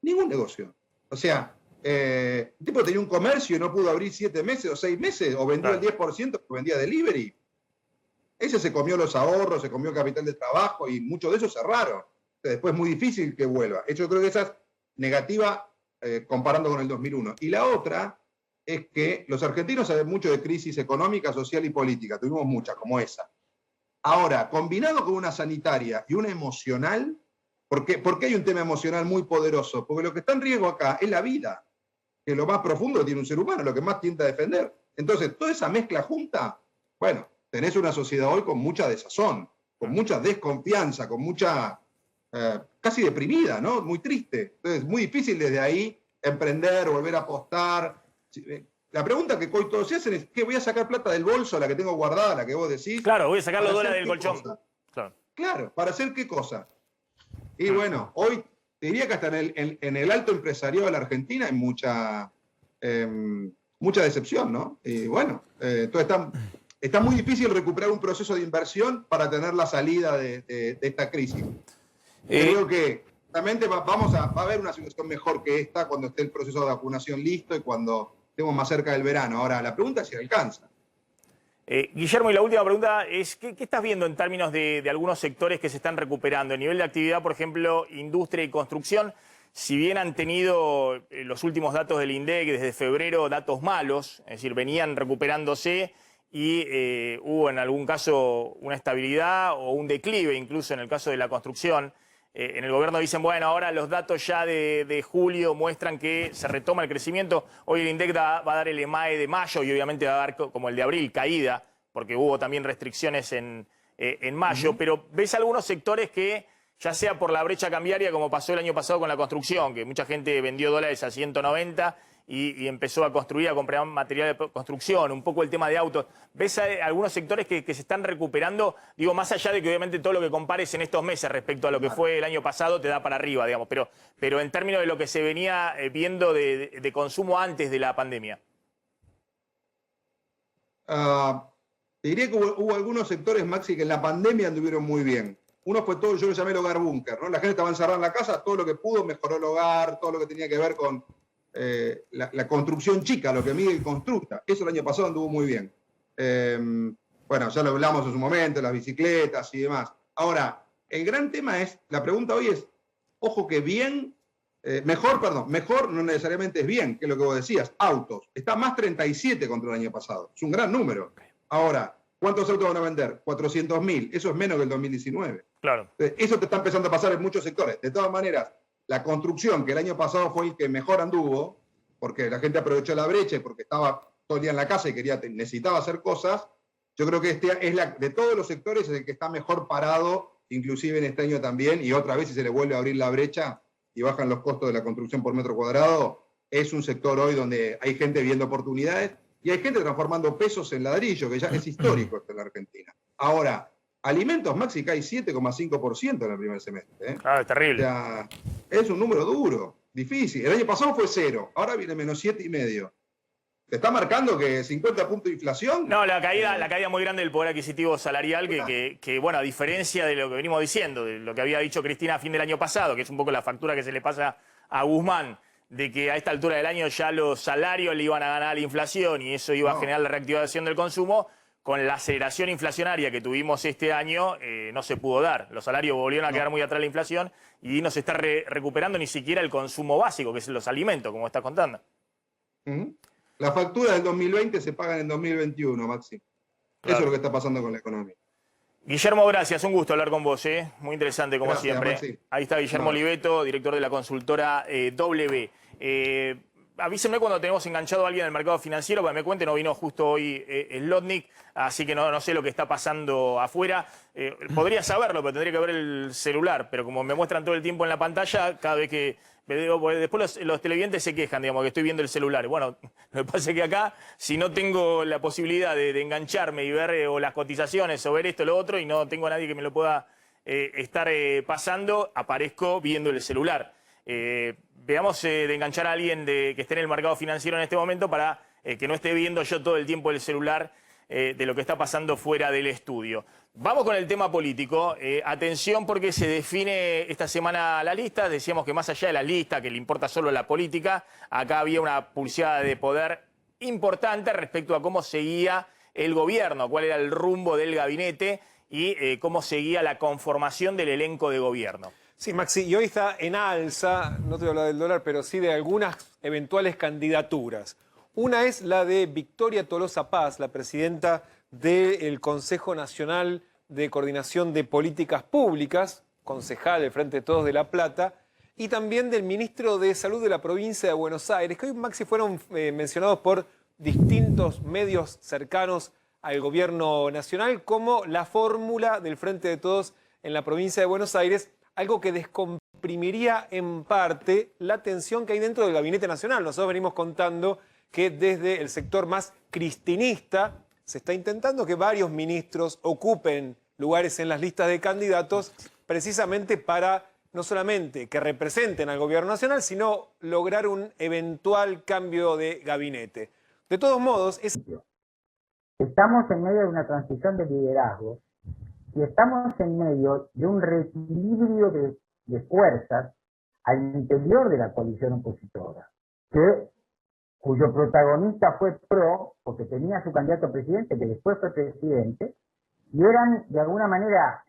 Ningún negocio. O sea, el tipo tenía un comercio y no pudo abrir 7 meses o 6 meses, o vendió el 10% porque vendía delivery. Ese se comió los ahorros, se comió capital de trabajo y muchos de esos cerraron. Después es muy difícil que vuelva. Yo creo que esa es negativa comparando con el 2001. Y la otra es que los argentinos saben mucho de crisis económica, social y política. Tuvimos muchas, como esa. Ahora, combinado con una sanitaria y una emocional, ¿por qué hay un tema emocional muy poderoso? Porque lo que está en riesgo acá es la vida, que es lo más profundo que tiene un ser humano, lo que más tiende a defender. Entonces, toda esa mezcla junta, bueno, tenés una sociedad hoy con mucha desazón, con mucha desconfianza, con mucha, casi deprimida, ¿no? Muy triste. Entonces, es muy difícil desde ahí emprender, volver a apostar. La pregunta que hoy todos se hacen es, ¿qué voy a sacar plata del bolso, la que tengo guardada, la que vos decís? Claro, voy a sacar los dólares del colchón. Claro, ¿para hacer qué cosa? Y bueno, hoy te diría que hasta en el alto empresariado de la Argentina hay mucha decepción, ¿no? Y bueno, entonces está muy difícil recuperar un proceso de inversión para tener la salida de esta crisis. Creo que realmente va a haber una situación mejor que esta cuando esté el proceso de vacunación listo y cuando estemos más cerca del verano. Ahora, la pregunta es si alcanza. Guillermo, y la última pregunta es, ¿qué estás viendo en términos de algunos sectores que se están recuperando? A nivel de actividad, por ejemplo, industria y construcción, si bien han tenido los últimos datos del INDEC desde febrero datos malos, es decir, venían recuperándose y hubo en algún caso una estabilidad o un declive, incluso en el caso de la construcción. En el gobierno dicen, bueno, ahora los datos ya de julio muestran que se retoma el crecimiento. Hoy el INDEC va a dar el EMAE de mayo y obviamente va a dar como el de abril, caída, porque hubo también restricciones en mayo. Pero ves algunos sectores que, ya sea por la brecha cambiaria, como pasó el año pasado con la construcción, que mucha gente vendió dólares a 190 y empezó a construir, a comprar material de construcción, un poco el tema de autos. ¿Ves algunos sectores que se están recuperando? Digo, más allá de que obviamente todo lo que compares en estos meses respecto a lo que fue el año pasado te da para arriba, digamos, pero en términos de lo que se venía viendo de consumo antes de la pandemia. Te diría que hubo algunos sectores, Maxi, que en la pandemia anduvieron muy bien. Uno fue todo, yo lo llamé el hogar búnker, ¿no? La gente estaba encerrada en la casa, todo lo que pudo mejoró el hogar, todo lo que tenía que ver con la construcción chica, lo que mide y constructa. Eso el año pasado anduvo muy bien. Bueno, ya lo hablamos en su momento, las bicicletas y demás. Ahora, el gran tema es, la pregunta hoy es, ojo que bien, mejor no necesariamente es bien, que es lo que vos decías, autos. Está más 37 contra el año pasado. Es un gran número. Ahora, ¿cuántos autos van a vender? 400.000. Eso es menos que el 2019. Claro. Eso te está empezando a pasar en muchos sectores. De todas maneras, la construcción, que el año pasado fue el que mejor anduvo, porque la gente aprovechó la brecha y porque estaba todo el día en la casa y necesitaba hacer cosas, yo creo que de todos los sectores es el que está mejor parado, inclusive en este año también, y otra vez si se le vuelve a abrir la brecha y bajan los costos de la construcción por metro cuadrado, es un sector hoy donde hay gente viendo oportunidades y hay gente transformando pesos en ladrillo, que ya es histórico esto en la Argentina. Ahora, alimentos, Maxi, cae 7,5% en el primer semestre. Claro, es terrible. O sea, es un número duro, difícil. El año pasado fue 0, ahora viene menos 7,5. ¿Te está marcando que 50 puntos de inflación? No, la caída muy grande del poder adquisitivo salarial, que bueno, a diferencia de lo que venimos diciendo, de lo que había dicho Cristina a fin del año pasado, que es un poco la factura que se le pasa a Guzmán, de que a esta altura del año ya los salarios le iban a ganar a la inflación y eso iba a generar la reactivación del consumo. Con la aceleración inflacionaria que tuvimos este año, no se pudo dar. Los salarios volvieron a quedar muy atrás de la inflación y no se está recuperando ni siquiera el consumo básico, que es los alimentos, como estás contando. La factura del 2020 se paga en 2021, Maxi. Claro. Eso es lo que está pasando con la economía. Guillermo, gracias. Un gusto hablar con vos. Muy interesante, como Gracias, siempre. Maxi. Ahí está Guillermo Oliveto, director de la consultora W. Avísenme cuando tenemos enganchado a alguien en el mercado financiero, para que me cuente, no vino justo hoy Slotnick, así que no sé lo que está pasando afuera. Podría saberlo, pero tendría que ver el celular, pero como me muestran todo el tiempo en la pantalla, cada vez que me digo, porque después los televidentes se quejan, digamos, que estoy viendo el celular. Bueno, lo que pasa es que acá, si no tengo la posibilidad de engancharme y ver o las cotizaciones o ver esto o lo otro, y no tengo a nadie que me lo pueda estar pasando, aparezco viendo el celular. Veamos de enganchar a alguien que esté en el mercado financiero en este momento para que no esté viendo yo todo el tiempo el celular de lo que está pasando fuera del estudio. Vamos con el tema político. Atención porque se define esta semana la lista. Decíamos que más allá de la lista, que le importa solo la política, acá había una pulseada de poder importante respecto a cómo seguía el gobierno, cuál era el rumbo del gabinete y cómo seguía la conformación del elenco de gobierno. Sí, Maxi, y hoy está en alza, no te voy a hablar del dólar, pero sí de algunas eventuales candidaturas. Una es la de Victoria Tolosa Paz, la presidenta del Consejo Nacional de Coordinación de Políticas Públicas, concejal del Frente de Todos de La Plata, y también del ministro de Salud de la provincia de Buenos Aires, que hoy, Maxi, fueron mencionados por distintos medios cercanos al gobierno nacional como la fórmula del Frente de Todos en la provincia de Buenos Aires, algo que descomprimiría en parte la tensión que hay dentro del Gabinete Nacional. Nosotros venimos contando que desde el sector más cristinista se está intentando que varios ministros ocupen lugares en las listas de candidatos precisamente para no solamente que representen al gobierno nacional, sino lograr un eventual cambio de gabinete. De todos modos, estamos en medio de una transición de liderazgo y estamos en medio de un reequilibrio de fuerzas al interior de la coalición opositora, cuyo protagonista fue PRO, porque tenía su candidato a presidente, que después fue presidente, y eran de alguna manera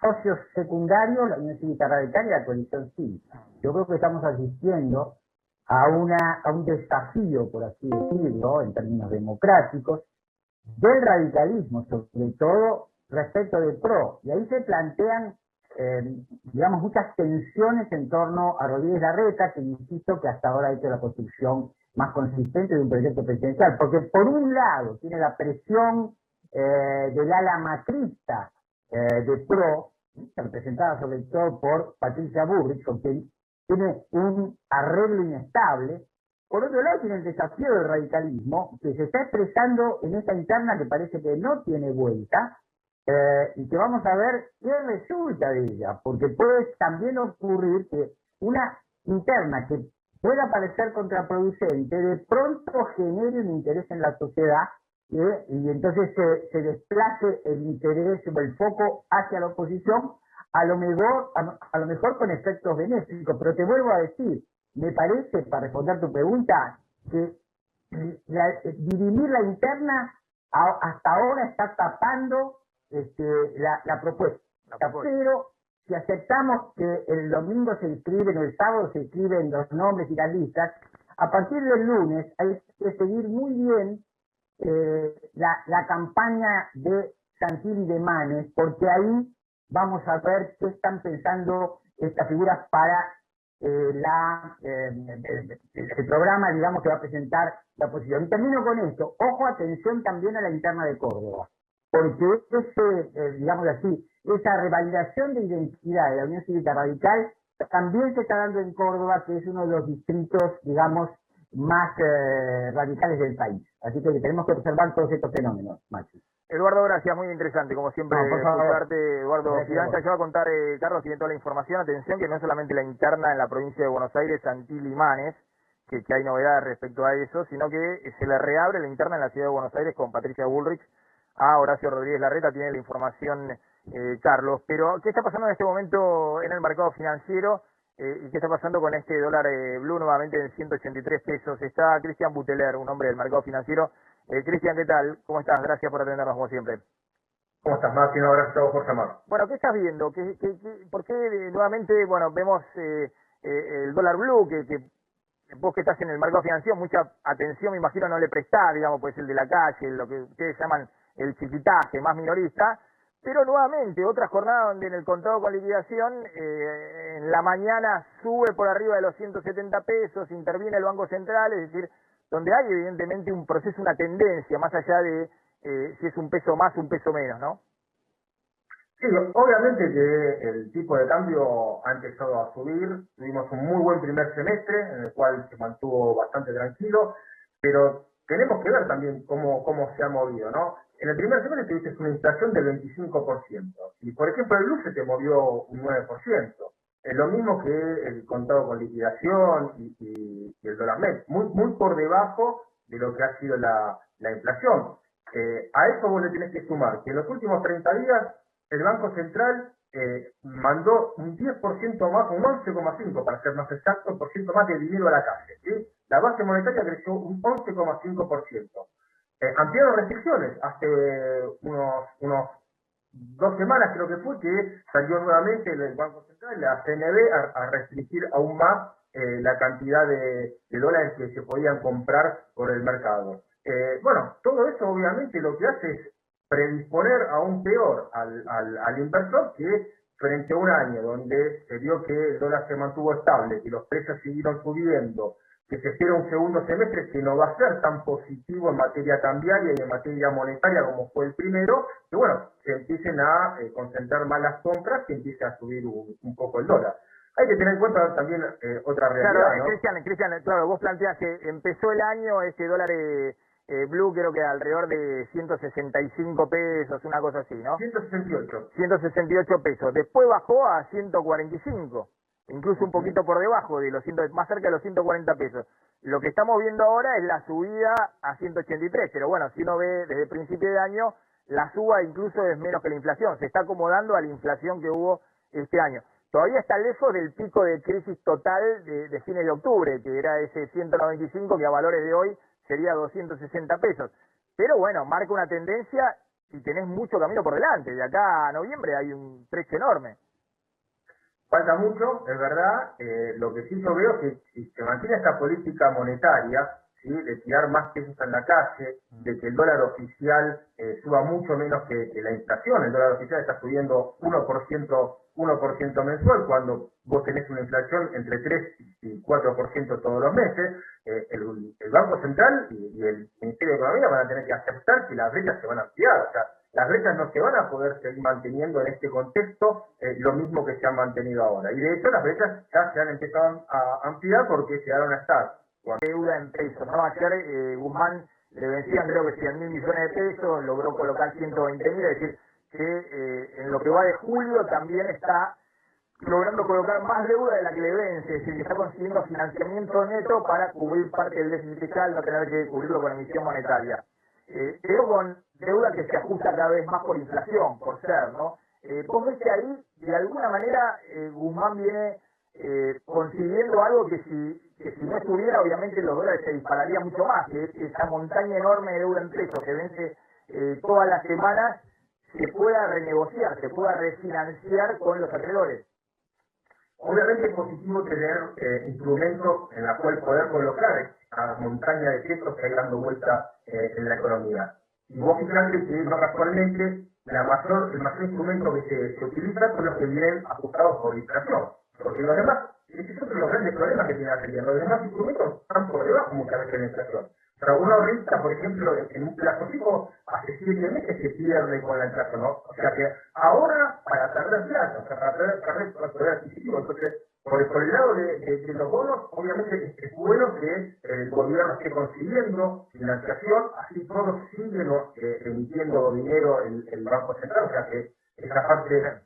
socios secundarios la Unión Cívica Radical y la coalición cívica. Yo creo que estamos asistiendo a un desafío, por así decirlo, en términos democráticos, del radicalismo, sobre todo respecto de PRO. Y ahí se plantean, digamos, muchas tensiones en torno a Rodríguez Larreta, que insisto que hasta ahora ha hecho la construcción más consistente de un proyecto presidencial, porque por un lado tiene la presión del ala macrista de PRO, representada sobre todo por Patricia Bullrich, con quien tiene un arreglo inestable. Por otro lado tiene el desafío del radicalismo, que se está expresando en esta interna que parece que no tiene vuelta, y que vamos a ver qué resulta de ella, porque puede también ocurrir que una interna que pueda parecer contraproducente, de pronto genere un interés en la sociedad y entonces se desplace el interés o el foco hacia la oposición, a lo mejor con efectos benéficos. Pero te vuelvo a decir, me parece, para responder tu pregunta, que dirimir la interna hasta ahora está tapando la propuesta. Pero si aceptamos que el domingo se inscriben, el sábado se inscriben los nombres y las listas, a partir del lunes hay que seguir muy bien la campaña de Santilli y de Manes, porque ahí vamos a ver qué están pensando estas figuras para el programa, digamos, que va a presentar la oposición. Y termino con esto. Ojo, atención también a la interna de Córdoba, porque digamos así, esa revalidación de identidad de la Unión Cívica Radical también se está dando en Córdoba, que es uno de los distritos, digamos, más radicales del país. Así que tenemos que observar todos estos fenómenos, Maxi. Eduardo, gracias, muy interesante, como siempre, escucharte, Eduardo Fidanza. Yo voy a contar, Carlos, tiene toda la información. Atención, que no es solamente la interna en la provincia de Buenos Aires, Santilli y Manes, que hay novedades respecto a eso, sino que se le reabre la interna en la ciudad de Buenos Aires con Patricia Bullrich a Horacio Rodríguez Larreta. Tiene la información Carlos. Pero, ¿qué está pasando en este momento en el mercado financiero? ¿Y qué está pasando con este dólar blue nuevamente en 183 pesos? Está Cristian Buteler, un hombre del mercado financiero. Cristian, ¿qué tal? ¿Cómo estás? Gracias por atendernos como siempre. ¿Cómo estás, Maxi? Un abrazo por llamar. Bueno, ¿qué estás viendo? ¿Por qué nuevamente, bueno, vemos el dólar blue, que vos que estás en el mercado financiero, mucha atención, me imagino, no le prestás, digamos, pues el de la calle, lo que ustedes llaman el chiquitaje, más minorista, pero nuevamente, otra jornada donde en el contado con liquidación, en la mañana sube por arriba de los 170 pesos, interviene el Banco Central, es decir, donde hay evidentemente un proceso, una tendencia, más allá de si es un peso más, un peso menos, ¿no? Sí, obviamente que el tipo de cambio ha empezado a subir, tuvimos un muy buen primer semestre en el cual se mantuvo bastante tranquilo, pero tenemos que ver también cómo se ha movido, ¿no? En el primer semestre tuviste una inflación del 25%, y por ejemplo el blue se te movió un 9%, es lo mismo que el contado con liquidación y el dólar MEP, muy por debajo de lo que ha sido la inflación. A eso vos le tenés que sumar que en los últimos 30 días el Banco Central mandó un 10% más, un 11,5% para ser más exacto, por ciento más de dinero a la calle, ¿sí? La base monetaria creció un 11,5%. Ampliaron restricciones. Hace unos 2 semanas creo que fue que salió nuevamente el Banco Central, la CNB, a restringir aún más la cantidad de dólares que se podían comprar por el mercado. Bueno, todo eso obviamente lo que hace es predisponer aún peor al inversor, que frente a un año donde se vio que el dólar se mantuvo estable, que los precios siguieron subiendo, que se espera un segundo semestre que no va a ser tan positivo en materia cambiaria y en materia monetaria como fue el primero, que bueno, se empiecen a concentrar más las compras y empiece a subir un poco el dólar. Hay que tener en cuenta también otra realidad, claro, ¿no? Cristian, claro, vos planteás que empezó el año este dólar blue, creo que alrededor de 165 pesos, una cosa así, ¿no? 168. 168 pesos. Después bajó a 145, incluso un poquito por debajo de los más cerca de los 140 pesos. Lo que estamos viendo ahora es la subida a 183, pero bueno, si uno ve desde el principio de año, la suba incluso es menos que la inflación, se está acomodando a la inflación que hubo este año. Todavía está lejos del pico de crisis total de fines de octubre, que era ese 195, que a valores de hoy sería 260 pesos. Pero bueno, marca una tendencia y tenés mucho camino por delante. De acá a noviembre hay un trecho enorme. Falta mucho, es verdad. Lo que sí yo veo es que si se mantiene esta política monetaria, ¿sí?, de tirar más pesos en la calle, de que el dólar oficial suba mucho menos que la inflación. El dólar oficial está subiendo 1% mensual, cuando vos tenés una inflación entre 3 y 4% todos los meses. El Banco Central y el Ministerio de Economía van a tener que aceptar que las brechas se van a ampliar. O sea, las brechas no se van a poder seguir manteniendo en este contexto lo mismo que se han mantenido ahora. Y de hecho las brechas ya se han empezado a ampliar porque llegaron a estar deuda en pesos, ¿no? Ayer Guzmán le vencían creo que 100.000 millones de pesos, logró colocar 120.000, es decir, que en lo que va de julio también está logrando colocar más deuda de la que le vence, es decir, que está consiguiendo financiamiento neto para cubrir parte del déficit fiscal, no tener que cubrirlo con emisión monetaria. Pero con deuda que se ajusta cada vez más por inflación, por ser, ¿no? Vos ves que ahí, de alguna manera, Guzmán viene consiguiendo algo que si no estuviera, obviamente los dólares se dispararían mucho más, que es esa montaña enorme de deuda en pesos que vence todas las semanas, se pueda renegociar, se pueda refinanciar con los acreedores. Obviamente es positivo tener instrumentos en la cual poder colocar a montaña de pesos que hay dando vuelta en la economía. Y vos fijate que actualmente el mayor instrumento que se utiliza son los que vienen ajustados por inflación. Porque los demás, ese es otro de los grandes problemas que tiene Argentina, los demás instrumentos están por debajo muchas veces de la inflación. O sea, una ahorrita, por ejemplo, en un plazo fijo, hace 7 meses se pierde con la inflación, ¿no? O sea que ahora, para perder plata, o sea, para perder poder adquisitivo, entonces, por el lado de los bonos, obviamente es bueno que el gobierno esté consiguiendo financiación, así todos siguen emitiendo dinero el Banco Central, o sea que esa parte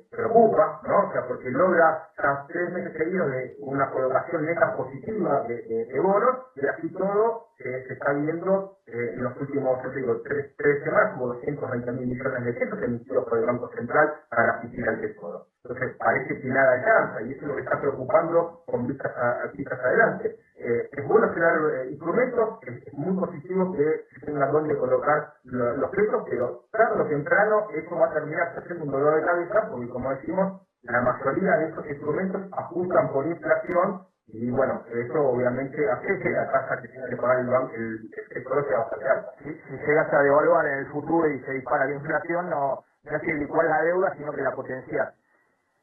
preocupa, ¿no? O sea, porque logra tras 3 meses seguidos de una colocación neta positiva de bonos, y así todo se está viendo en los últimos, yo te digo, tres semanas, hubo 220.000 millones de pesos emitidos por el Banco Central para asistir al Tesoro. Entonces parece que nada alcanza, y eso es lo que está preocupando con vistas adelante. Es bueno tener instrumentos, es muy positivo que se tenga donde colocar los pesos, pero tarde o temprano eso va a terminar siendo un dolor de cabeza, porque como decimos, la mayoría de esos instrumentos ajustan por inflación, y bueno, eso obviamente hace que la tasa que tiene que pagar el sector sea bastante alta. Si llegas a devaluar en el futuro y se dispara la inflación, no es que licuar la deuda, sino que la potenciar.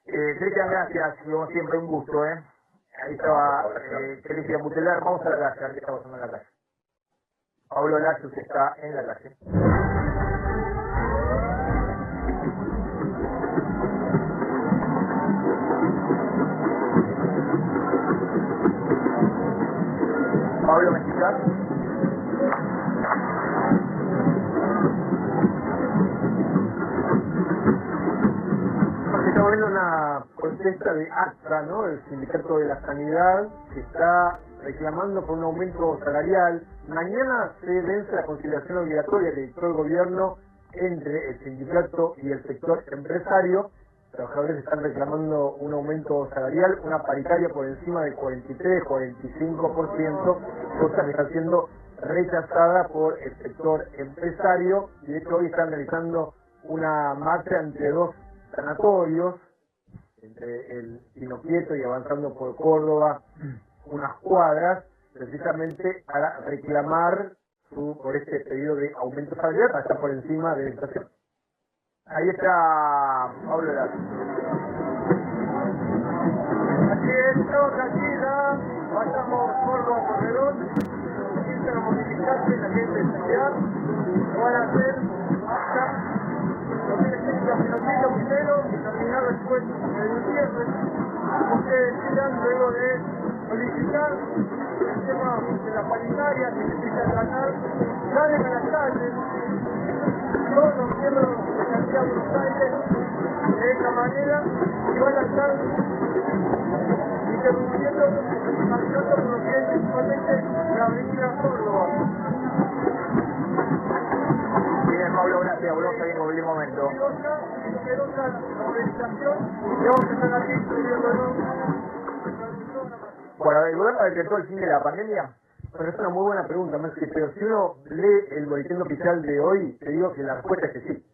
Cristian, gracias, como siempre un gusto, Ahí estaba Cristian Buteler. Vamos a la calle, a ver qué está pasando en la calle. Pablo Lacius está en la calle. Pablo, ¿me escuchás? Estamos viendo una protesta de ACTA, ¿no? El Sindicato de la Sanidad, que está reclamando por un aumento salarial. Mañana se vence la conciliación obligatoria que dictó el gobierno entre el sindicato y el sector empresario. Los trabajadores están reclamando un aumento salarial, una paritaria por encima del 43-45%, cosa que está siendo rechazada por el sector empresario, y de hecho hoy están realizando una marcha entre dos sanatorios, entre el Pino Quieto y avanzando por Córdoba unas cuadras, precisamente para reclamar por este pedido de aumento salarial para estar por encima de la inflación. Ahí está Pablo Lacius. Así es, estamos aquí ya, pasamos Córdoba Corredor, empiezan a movilizarse la gente de seguridad, lo van a hacer hasta los kilos primero y terminar después el cierre. Ustedes decían luego de solicitar el tema de la paritaria que se empieza a tratar, salen a las calles, todos los miembros de la Ciudad de Buenos Aires de esta manera, y van a estar interrumpiendo marchando por lo que es principalmente la avenida Córdoba. Bien, Pablo, gracias, volvemos a ir en cualquier momento. Numerosa movilización, y vamos a estar aquí subiéndolo. Bueno, ¿el gobierno decretó el fin de la pandemia? Bueno, es una muy buena pregunta, Maxi, pero si uno lee el boletín oficial de hoy, te digo que la respuesta es que sí.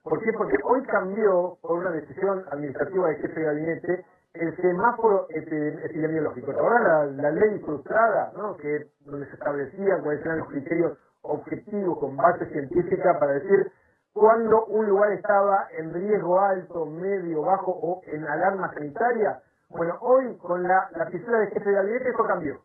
¿Por qué? Porque hoy cambió, por una decisión administrativa del jefe de gabinete, el semáforo epidemiológico. Ahora la ley frustrada, ¿no? Que donde se establecían cuáles eran los criterios objetivos con base científica para decir cuándo un lugar estaba en riesgo alto, medio, bajo o en alarma sanitaria. Bueno, hoy con la fisura del jefe de gabinete eso cambió.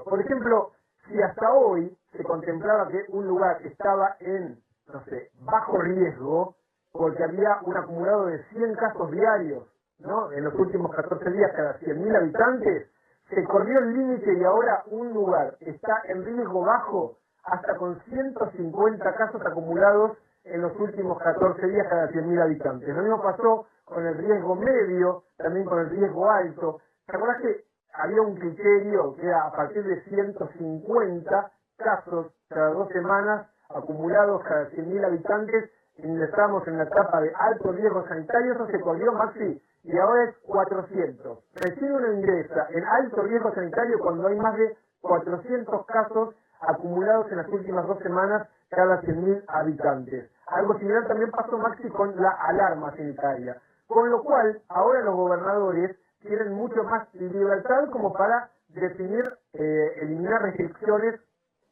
Por ejemplo, si hasta hoy se contemplaba que un lugar estaba en, no sé, bajo riesgo, porque había un acumulado de 100 casos diarios, ¿no? En los últimos 14 días, cada 100.000 habitantes, se corrió el límite y ahora un lugar está en riesgo bajo hasta con 150 casos acumulados en los últimos 14 días, cada 100.000 habitantes. Lo mismo pasó con el riesgo medio, también con el riesgo alto. ¿Te acuerdas que había un criterio que era a partir de 150 casos cada 2 semanas acumulados cada 100.000 habitantes, ingresamos en la etapa de alto riesgo sanitario? Eso se corrió, Maxi, y ahora es 400. Recién uno ingresa en alto riesgo sanitario cuando hay más de 400 casos acumulados en las últimas 2 semanas cada 100.000 habitantes. Algo similar también pasó, Maxi, con la alarma sanitaria. Con lo cual, ahora los gobernadores tienen mucho más libertad como para definir, eliminar restricciones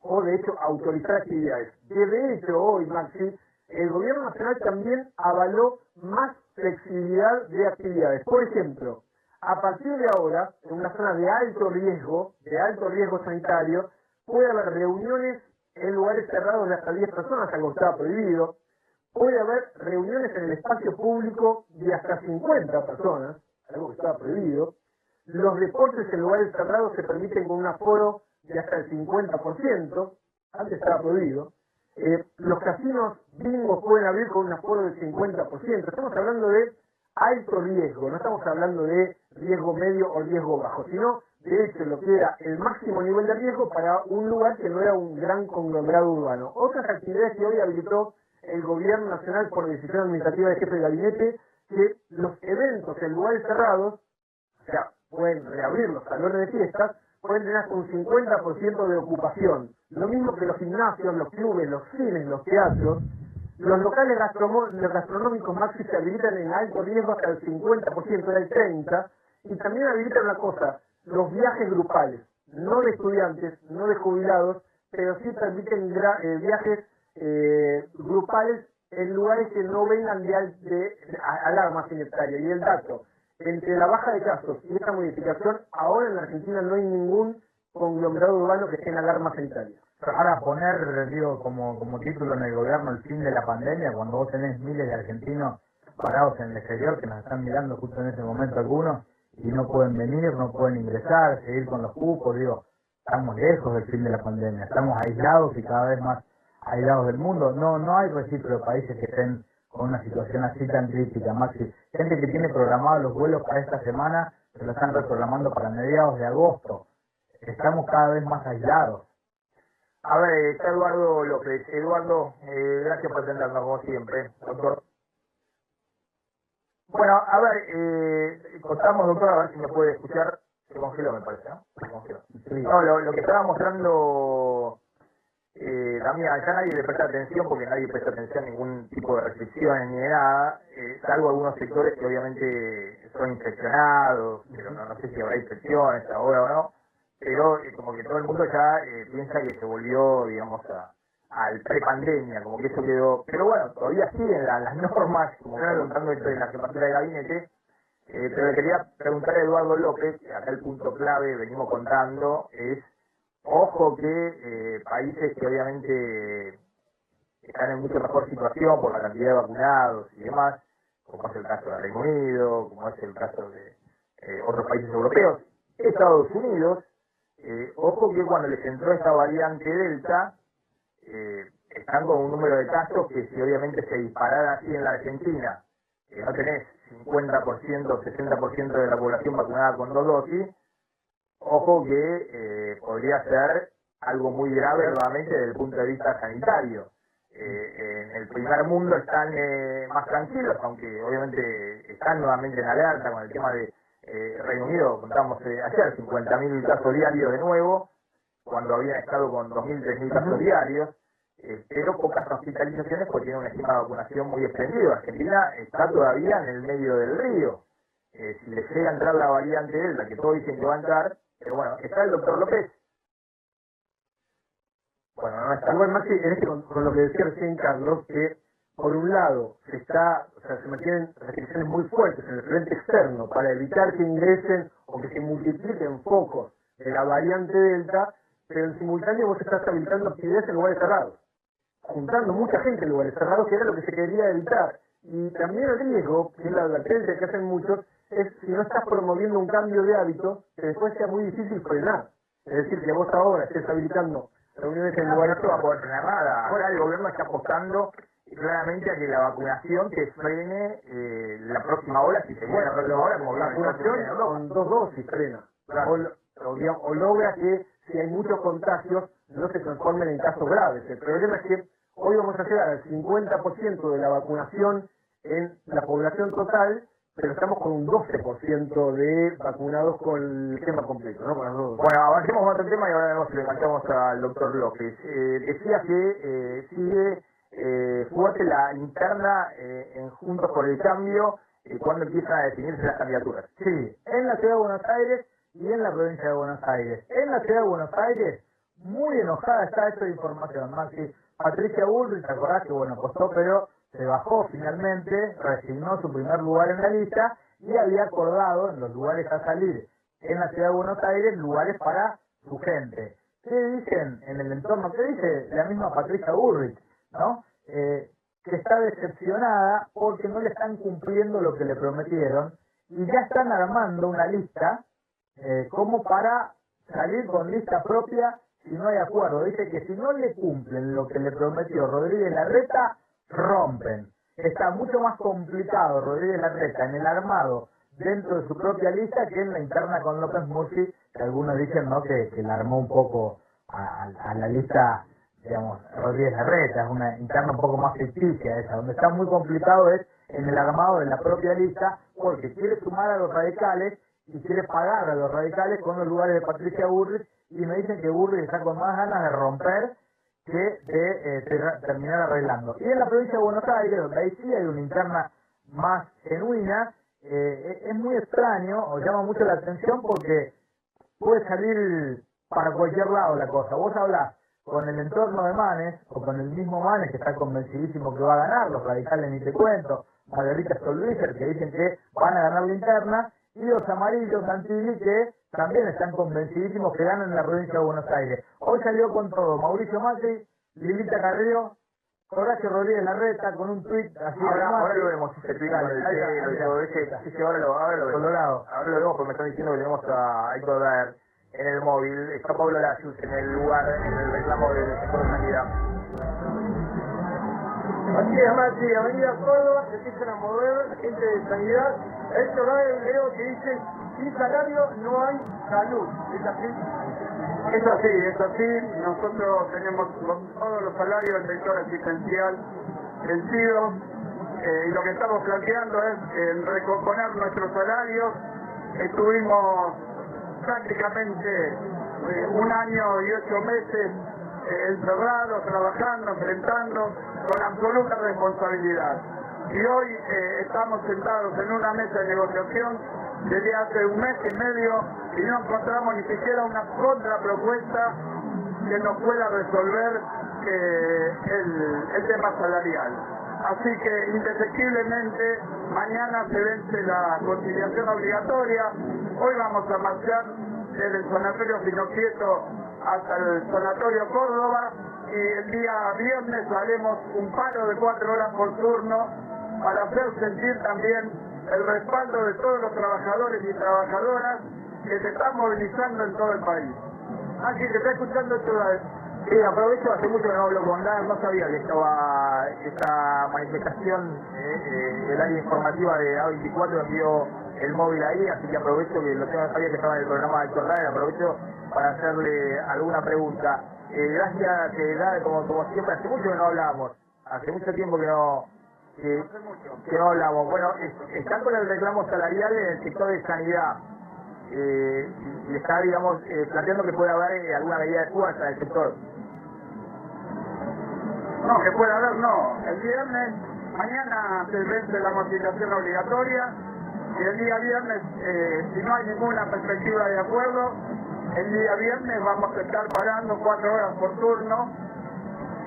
o de hecho autorizar actividades. De hecho, hoy, Maxi, el gobierno nacional también avaló más flexibilidad de actividades. Por ejemplo, a partir de ahora, en una zona de alto riesgo sanitario, puede haber reuniones en lugares cerrados de hasta 10 personas, algo que estaba prohibido. Puede haber reuniones en el espacio público de hasta 50 personas, algo que estaba prohibido. Los deportes en lugares cerrados se permiten con un aforo de hasta el 50%, antes estaba prohibido. Los casinos bingos pueden abrir con un aforo del 50%. Estamos hablando de alto riesgo, no estamos hablando de riesgo medio o riesgo bajo, sino de hecho lo que era el máximo nivel de riesgo para un lugar que no era un gran conglomerado urbano. Otras actividades que hoy habilitó el gobierno nacional por decisión administrativa del jefe de gabinete, que los eventos en lugares cerrados, o sea, pueden reabrir los salones de fiestas, pueden tener hasta un 50% de ocupación. Lo mismo que los gimnasios, los clubes, los cines, los teatros. Los locales gastronómicos Maxi se habilitan en alto riesgo hasta el 50%, era el 30%, y también habilitan una cosa, los viajes grupales, no de estudiantes, no de jubilados, pero sí permiten viajes grupales en lugares que no vengan de alarma sanitaria. Y el dato, entre la baja de casos y esta modificación, ahora en la Argentina no hay ningún conglomerado urbano que esté en alarma sanitaria. Ahora poner, digo, como título en el gobierno el fin de la pandemia, cuando vos tenés miles de argentinos parados en el exterior que nos están mirando justo en ese momento algunos y no pueden venir, no pueden ingresar, seguir con los cupos, digo, estamos lejos del fin de la pandemia, estamos aislados y cada vez más aislados del mundo. No hay registro de países que estén con una situación así tan crítica, Maxi. Gente que tiene programados los vuelos para esta semana, se lo están reprogramando para mediados de agosto. Estamos cada vez más aislados. A ver, está Eduardo López. Eduardo, gracias por atendernos como siempre, doctor. Bueno, a ver, contamos, doctor, a ver si me puede escuchar. Se congeló, me parece, ¿no? Se congeló. Sí. No, lo que estaba mostrando Damián, ya nadie le presta atención porque nadie presta atención a ningún tipo de restricciones ni de nada, salvo algunos sectores que obviamente son infeccionados, pero no sé si habrá infecciones ahora o no. Pero como que todo el mundo ya piensa que se volvió, digamos, al pre-pandemia, como que eso quedó. Pero bueno, todavía siguen las normas, como está contando esto de la jefatura de gabinete. Pero le quería preguntar a Eduardo López, acá el punto clave, venimos contando, es, ojo que países que obviamente están en mucho mejor situación por la cantidad de vacunados y demás, como es el caso de Reino Unido, como es el caso de otros países europeos, Estados Unidos, ojo que cuando les entró esta variante Delta, están con un número de casos que si obviamente se disparara así en la Argentina, no tenés 50%, 60% de la población vacunada con 2 dosis, ojo que podría ser algo muy grave nuevamente desde el punto de vista sanitario. En el primer mundo están más tranquilos, aunque obviamente están nuevamente en alerta con el tema de Reino Unido, contamos ayer 50.000 casos diarios de nuevo, cuando habían estado con 2.000, 3.000 casos diarios, pero pocas hospitalizaciones porque tiene un esquema de vacunación muy extendido. Argentina está todavía en el medio del río. Si le llega a entrar la variante Delta, que todos dicen que va a entrar, pero bueno, está el doctor López. Bueno, no está. Igual, Maxi, con lo que decía recién Carlos, que por un lado se mantienen restricciones muy fuertes en el frente externo para evitar que ingresen o que se multipliquen focos de la variante Delta, pero en simultáneo vos estás habilitando actividades en lugares cerrados, juntando mucha gente en lugares cerrados, que era lo que se quería evitar. Y también el riesgo, que es la advertencia que hacen muchos, es si no estás promoviendo un cambio de hábito, que después sea muy difícil frenar. Es decir, que vos ahora estés habilitando reuniones en lugares no va a poder frenar nada. Ahora el gobierno está apostando claramente a que la vacunación te frene la próxima ola, si se viene la próxima ola, como la vacunación con 2 dosis frena. Claro. O logra que si hay muchos contagios no se transformen en casos graves. El problema es que hoy vamos a llegar al 50% de la vacunación en la población total, pero estamos con un 12% de vacunados con el esquema completo, ¿no? Bueno, avancemos con otro tema y ahora le enganchamos al doctor López. Decía que sigue fuerte la interna en Juntos por el Cambio cuando empiezan a definirse las candidaturas. Sí, en la Ciudad de Buenos Aires y en la provincia de Buenos Aires. En la Ciudad de Buenos Aires, muy enojada está esta información, Maxi. Patricia Bullrich, ¿te acordás que apostó, pero se bajó finalmente, resignó su primer lugar en la lista y había acordado en los lugares a salir en la Ciudad de Buenos Aires, lugares para su gente. ¿Qué dicen en el entorno? ¿Qué dice la misma Patricia Bullrich? ¿No? Que está decepcionada porque no le están cumpliendo lo que le prometieron y ya están armando una lista como para salir con lista propia y no hay acuerdo. Dice que si no le cumplen lo que le prometió Rodríguez Larreta, rompen. Está mucho más complicado Rodríguez Larreta en el armado dentro de su propia lista que en la interna con López Murphy, que algunos dicen, ¿no?, que la armó un poco a la lista, digamos, Rodríguez Larreta. Es una interna un poco más ficticia esa. Donde está muy complicado es en el armado de la propia lista, porque quiere sumar a los radicales y quiere pagar a los radicales con los lugares de Patricia Bullrich, y me dicen que Bullrich está con más ganas de romper que de terminar arreglando. Y en la provincia de Buenos Aires, donde ahí sí hay una interna más genuina, es muy extraño, o llama mucho la atención, porque puede salir para cualquier lado la cosa. Vos hablás con el entorno de Manes, o con el mismo Manes, que está convencidísimo que va a ganar, los radicales ni te cuento, Margarita Stolbizer, que dicen que van a ganar la interna, y los amarillos Santilli, que también están convencidísimos que ganan en la provincia de Buenos Aires. Hoy salió con todo Mauricio Macri, Lilita Carrió, Horacio Rodríguez Larreta, con un tuit así. Ahora lo vemos, ese tuit con el cielo, ahora lo vemos, porque me están diciendo que tenemos a Héctor Daer en el móvil. Está Pablo Lasius en el lugar, en el reclamo del sector de sanidad. Así es, Maxi, Avenida Córdoba, se empiezan a mover gente de sanidad. Esto no es el video que dice, sin salario no hay salud. ¿Es así? Es así. Nosotros tenemos todos los salarios del sector asistencial vencidos, y lo que estamos planteando es recomponer nuestros salarios. Estuvimos prácticamente 1 año y 8 meses encerrados, trabajando, enfrentando con absoluta responsabilidad. Y hoy estamos sentados en una mesa de negociación desde hace 1 mes y medio y no encontramos ni siquiera una contrapropuesta que nos pueda resolver el tema salarial. Así que indefectiblemente mañana se vence la conciliación obligatoria. Hoy vamos a marchar desde el sanatorio Finocchieto hasta el sanatorio Córdoba, y el día viernes haremos un paro de 4 horas por turno para hacer sentir también el respaldo de todos los trabajadores y trabajadoras que se están movilizando en todo el país. Aquí te está escuchando esto. Sí, aprovecho, hace mucho que no hablo con Daer, no sabía que estaba esta manifestación, el área informativa de A24 envió el móvil ahí, así que aprovecho que no sabía que estaba en el programa de Héctor Daer, aprovecho para hacerle alguna pregunta. Gracias, Daer, como siempre, hace mucho que no hablamos, hace mucho tiempo que no hablamos. Bueno, están con el reclamo salarial en el sector de sanidad, y está, digamos, planteando que puede haber alguna medida de fuerza en el sector. No, que puede haber, no. El viernes, mañana se vence la conciliación obligatoria, y el día viernes, si no hay ninguna perspectiva de acuerdo, el día viernes vamos a estar parando 4 horas por turno,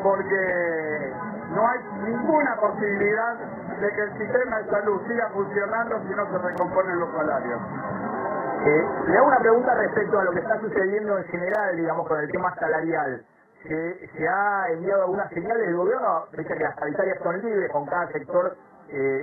porque no hay ninguna posibilidad de que el sistema de salud siga funcionando si no se recomponen los salarios. Le hago una pregunta respecto a lo que está sucediendo en general, digamos, con el tema salarial. ¿Se ha enviado alguna señal del gobierno? Dice que las paritarias son libres, con cada sector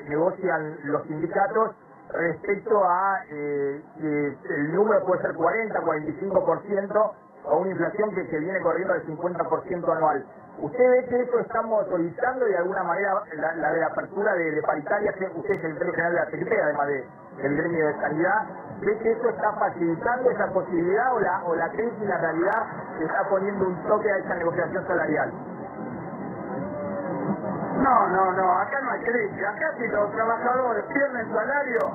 negocian los sindicatos, respecto a el número puede ser 40, 45%, o una inflación que viene corriendo del 50% anual. ¿Usted ve que eso está motorizando de alguna manera la reapertura de paritarias? Usted es el secretario general de la Secretaría, además del gremio de sanidad. ¿Ve que eso está facilitando esa posibilidad, o la crisis, la realidad, está poniendo un toque a esa negociación salarial? No, acá no hay crisis. Acá si los trabajadores pierden salario,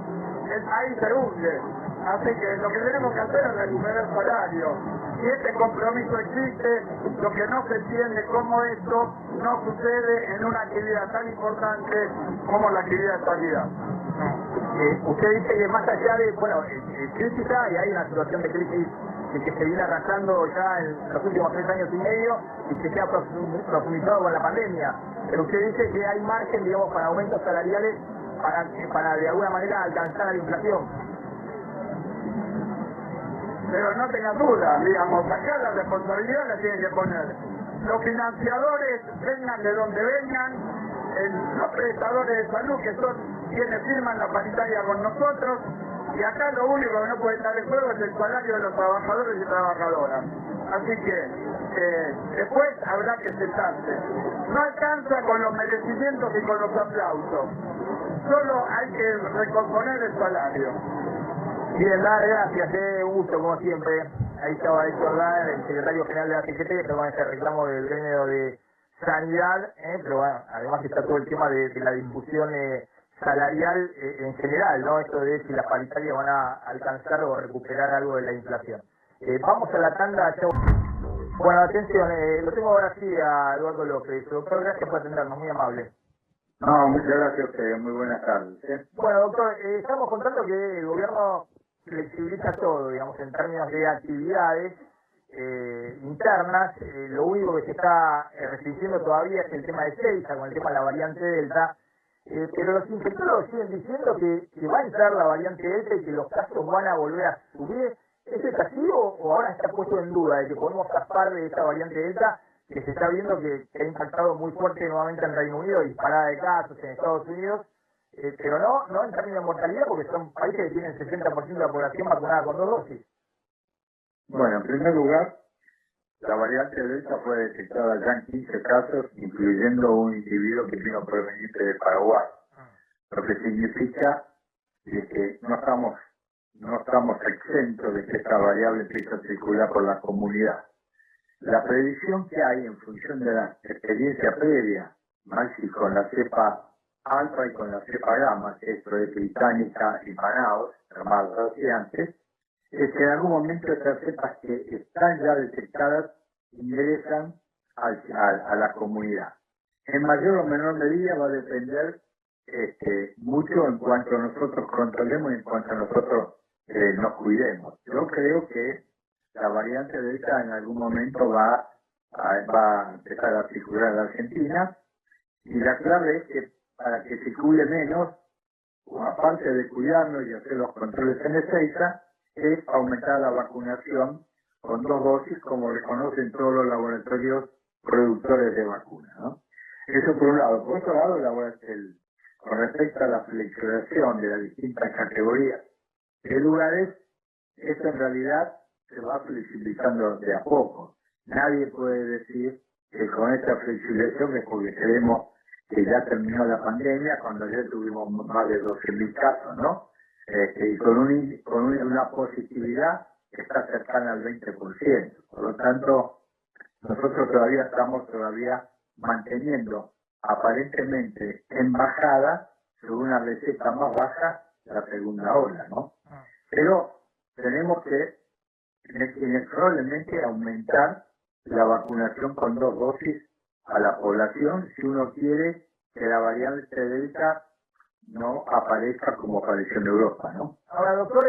el país se hunde. Así que lo que tenemos que hacer es recuperar salario. Si este compromiso existe, lo que no se entiende cómo esto no sucede en una actividad tan importante como la actividad de sanidad. Usted dice que más allá de, crisis hay una situación de crisis que se viene arrastrando ya en los últimos 3 años y medio y que se ha profundizado con la pandemia. Pero usted dice que hay margen, digamos, para aumentos salariales para de alguna manera alcanzar a la inflación. Pero no tenga duda, digamos, acá la responsabilidad la tienen que poner los financiadores, vengan de donde vengan, los prestadores de salud, que son quienes firman la paritaria con nosotros, Y acá lo único que no puede estar en juego es el salario de los trabajadores y trabajadoras. Así que después habrá que sentarse. No alcanza con los merecimientos y con los aplausos. Solo hay que recomponer el salario. Bien, dar gracias, un gusto como siempre. Ahí estaba Héctor Dar, el secretario general de la CGT, pero con este reclamo del gremio de sanidad, pero bueno, además está todo el tema de la discusión salarial en general, ¿no? Esto de si las paritarias van a alcanzar o recuperar algo de la inflación. Vamos a la tanda. Bueno, atención, lo tengo ahora sí a Eduardo López. Doctor, gracias por atendernos, muy amable. No, muchas gracias a ustedes. Muy buenas tardes. Bueno, doctor, estamos contando que el gobierno flexibiliza todo, digamos, en términos de actividades internas. Lo único que se está restringiendo todavía es el tema de Seiza, con el tema de la variante Delta. Pero los infectólogos siguen diciendo que va a entrar la variante Delta y que los casos van a volver a subir. ¿Es el castigo o ahora está puesto en duda de que podemos zafar de esta variante Delta que se está viendo que ha impactado muy fuerte nuevamente en Reino Unido, disparada de casos en Estados Unidos, pero no en términos de mortalidad porque son países que tienen 60% de la población vacunada con 2 dosis? Bueno, en primer lugar, la variante Delta fue detectada ya en 15 casos, incluyendo un individuo que vino proveniente de Paraguay, lo que significa que no estamos exentos de que esta variable empiece a circular por la comunidad. La predicción que hay en función de la experiencia previa, Maxi, con la cepa alfa y con la cepa gamma, que es británica y Manaus, hermanos antes, es que en algún momento estas cepas que están ya detectadas ingresan a la comunidad. En mayor o menor medida va a depender mucho en cuanto nosotros controlemos y en cuanto nosotros nos cuidemos. Yo creo que la variante Delta en algún momento va a empezar a circular en la Argentina y la clave es que para que circule menos, aparte de cuidarnos y hacer los controles en Ezeiza, es aumentar la vacunación con 2 dosis, como reconocen todos los laboratorios productores de vacunas, ¿no? Eso por un lado. Por otro lado, con respecto a la flexibilización de las distintas categorías de lugares, esto en realidad se va flexibilizando de a poco. Nadie puede decir que con esta flexibilización es porque creemos que ya terminó la pandemia, cuando ya tuvimos más de 12.000 casos, ¿no? Y con una positividad que está cercana al 20%. Por lo tanto, nosotros todavía estamos manteniendo aparentemente en bajada, según una receta más baja, la segunda ola, ¿no? Pero tenemos que inexorablemente aumentar la vacunación con 2 dosis a la población si uno quiere que la variante Delta no aparezca como apareció en Europa, ¿no? Ahora, doctor,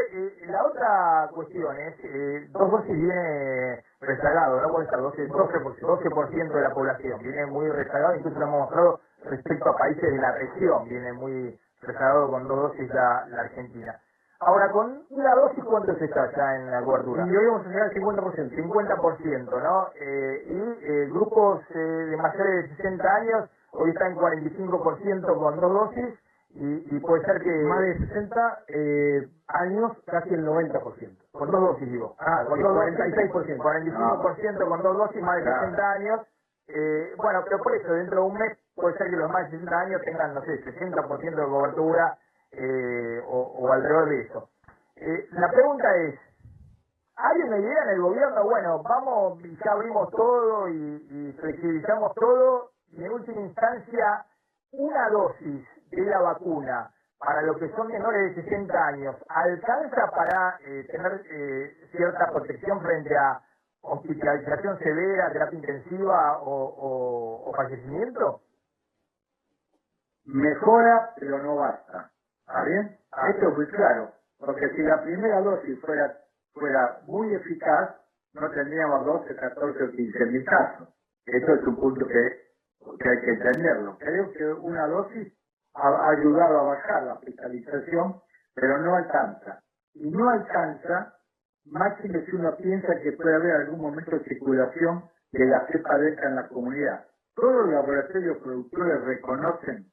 la otra cuestión es, 2 dosis viene rezagado, ¿no? Con esta 12% de la población, viene muy rezagado, incluso lo hemos mostrado respecto a países de la región, viene muy rezagado con 2 dosis la Argentina. Ahora, con una dosis, ¿cuánto se está ya en la cobertura? Y hoy vamos a llegar al 50%. 50%, ¿no? Y grupos de mayores de 60 años, hoy está en 45% con 2 dosis, y puede ser que... Más de 60 años, casi el 90%. Con 2 dosis, digo. Con 46%. 45% con 2 dosis, más de 60 años. Bueno, pero por eso, dentro de un mes, puede ser que los más de 60 años tengan, no sé, 60% de cobertura, o alrededor de eso. La pregunta es, ¿hay una idea en el gobierno? Bueno, vamos, ya abrimos todo y flexibilizamos todo, y en última instancia, una dosis de la vacuna para los que son menores de 60 años, ¿alcanza para tener cierta protección frente a hospitalización severa, terapia intensiva o fallecimiento? Mejora, pero no basta. ¿Está bien? Esto es muy claro, porque si la primera dosis fuera muy eficaz, no tendríamos 12, 14 o 15.000 casos. Esto es un punto que hay que entenderlo. Creo que una dosis ha ayudado a bajar la hospitalización, pero no alcanza. Y no alcanza, máximo si uno piensa que puede haber algún momento de circulación de la cepa Delta en la comunidad. Todos los laboratorios productores reconocen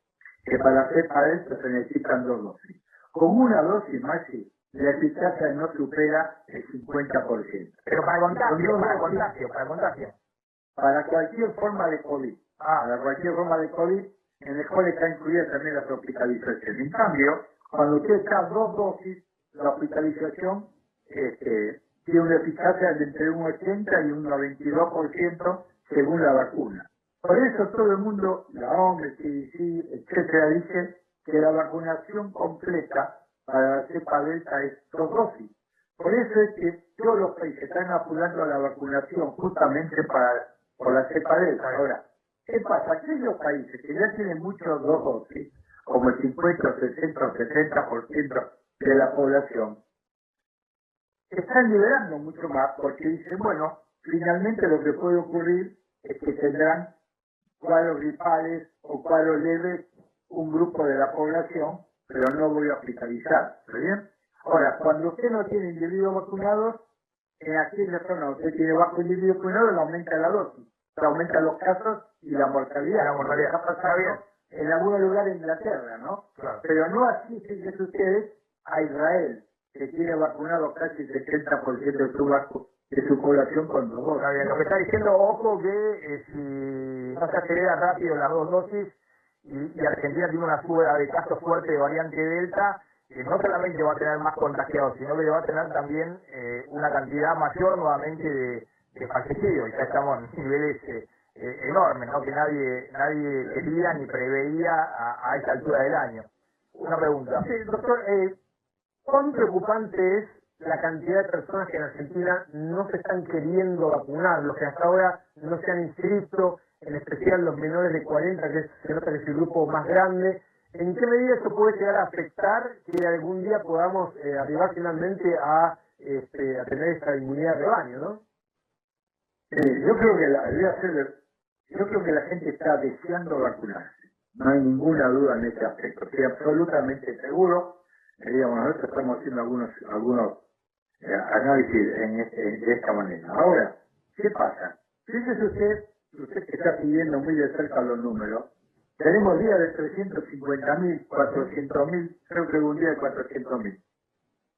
que para la cepa Delta se necesitan 2 dosis. Con una dosis, Maxi, la eficacia no supera el 50%. Pero para contagio. Para cualquier forma de COVID. Para cualquier forma de COVID, en el cual está incluida también la hospitalización. En cambio, cuando usted está 2 dosis, la hospitalización tiene una eficacia de entre un 80 y un 92% según la vacuna. Por eso todo el mundo, la OMS, CDC, etcétera, dice que la vacunación completa para la cepa delta es 2 dosis. Por eso es que todos los países están apurando a la vacunación justamente por la cepa delta. Ahora, ¿qué pasa? Aquellos países que ya tienen muchos 2 dosis, como el 50, 60 o 70% de la población, están liberando mucho más porque dicen, bueno, finalmente lo que puede ocurrir es que tendrán cuadros gripales o cuadros leves un grupo de la población, pero no voy a hospitalizar. ¿Está bien? Ahora, cuando usted no tiene individuos vacunados, en aquella zona usted tiene bajo individuo vacunado, le aumenta la dosis, le aumenta los casos y la mortalidad. La mortalidad está pasando en algunos lugares de Inglaterra, ¿no? Claro. Pero no así, fíjense ustedes, a Israel, que tiene vacunado casi el 70% de su población con 2 dosis. Está bien, lo que está diciendo, ojo, que si no se acelera rápido las 2 dosis y Argentina tiene una suba de casos fuertes de variante Delta, no solamente va a tener más contagiados, sino que va a tener también una cantidad mayor nuevamente de fallecidos. Y ya estamos en niveles enormes, ¿no? Que nadie quería ni preveía a esta altura del año. Una pregunta. Sí, doctor, ¿cuán preocupante es la cantidad de personas que en Argentina no se están queriendo vacunar, los que hasta ahora no se han inscrito, en especial los menores de 40, que se nota que es el grupo más grande? ¿En qué medida esto puede llegar a afectar que algún día podamos arribar finalmente a tener esta inmunidad de rebaño, no? Yo creo que la gente está deseando vacunarse. No hay ninguna duda en ese aspecto. Estoy absolutamente seguro. Digamos, nosotros estamos haciendo algunos análisis de esta manera. Ahora, ¿qué pasa? Fíjese usted que está siguiendo muy de cerca los números. Tenemos días de 350.000, 400.000, creo que hubo un día de 400.000.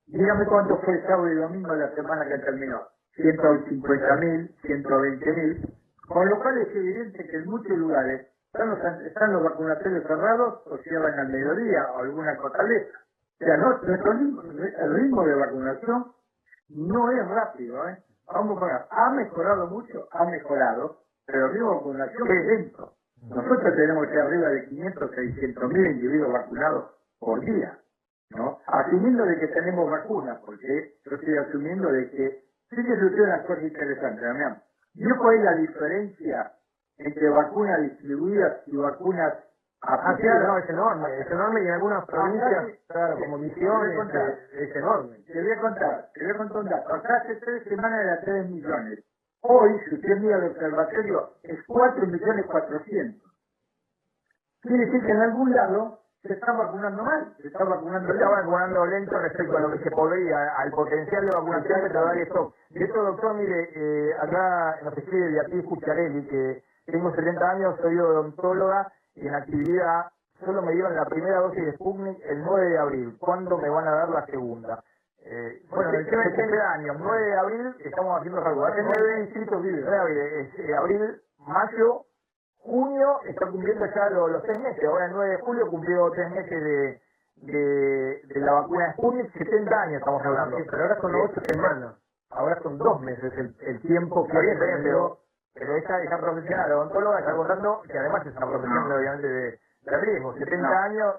Dígame cuánto fue el sábado y domingo de la semana que terminó. 150.000, 120.000. Con lo cual es evidente que en muchos lugares están los vacunatorios cerrados o cierran al mediodía o alguna fortaleza. O sea, el ritmo de vacunación no es rápido, ¿eh? Vamos a ver, ha mejorado mucho, pero el ritmo de vacunación es lento. Nosotros tenemos que arriba de 500, 600.000 individuos vacunados por día, ¿no? Asumiendo de que tenemos vacunas, porque yo estoy asumiendo de que, fíjese usted una cosa interesante, Damián. ¿Vio cuál es la diferencia entre vacunas distribuidas y vacunas claro, no, es enorme y en algunas provincias, claro, como Misiones, es enorme. Te voy a contar un dato. Acá hace 3 semanas era 3 millones. Hoy, si usted mira el observatorio, es 4.400.000. Quiere decir que en algún lado se está vacunando mal, se está vacunando lento respecto a lo que se podría, al potencial de vacunación que todavía esto. De hecho, doctor, mire, acá nos escribe Beatriz Cucciarelli, que tengo 70 años, soy odontóloga, y en actividad solo me dieron la primera dosis de Sputnik el 9 de abril. ¿Cuándo me van a dar la segunda? Bueno, el tema es que año, 9 de abril, estamos haciendo calculaciones. 9 inscritos libres. Abril, mayo, junio, está cumpliendo ya los 3 meses. Ahora el 9 de julio cumplió 3 meses de la vacuna Sputnik, 70 años estamos hablando. Sí, pero ahora son 8 semanas. Ahora son 2 meses el tiempo que había tenido. Pero esa profesional, la odontóloga, está contando que además es una profesión obviamente de riesgo. 70 años,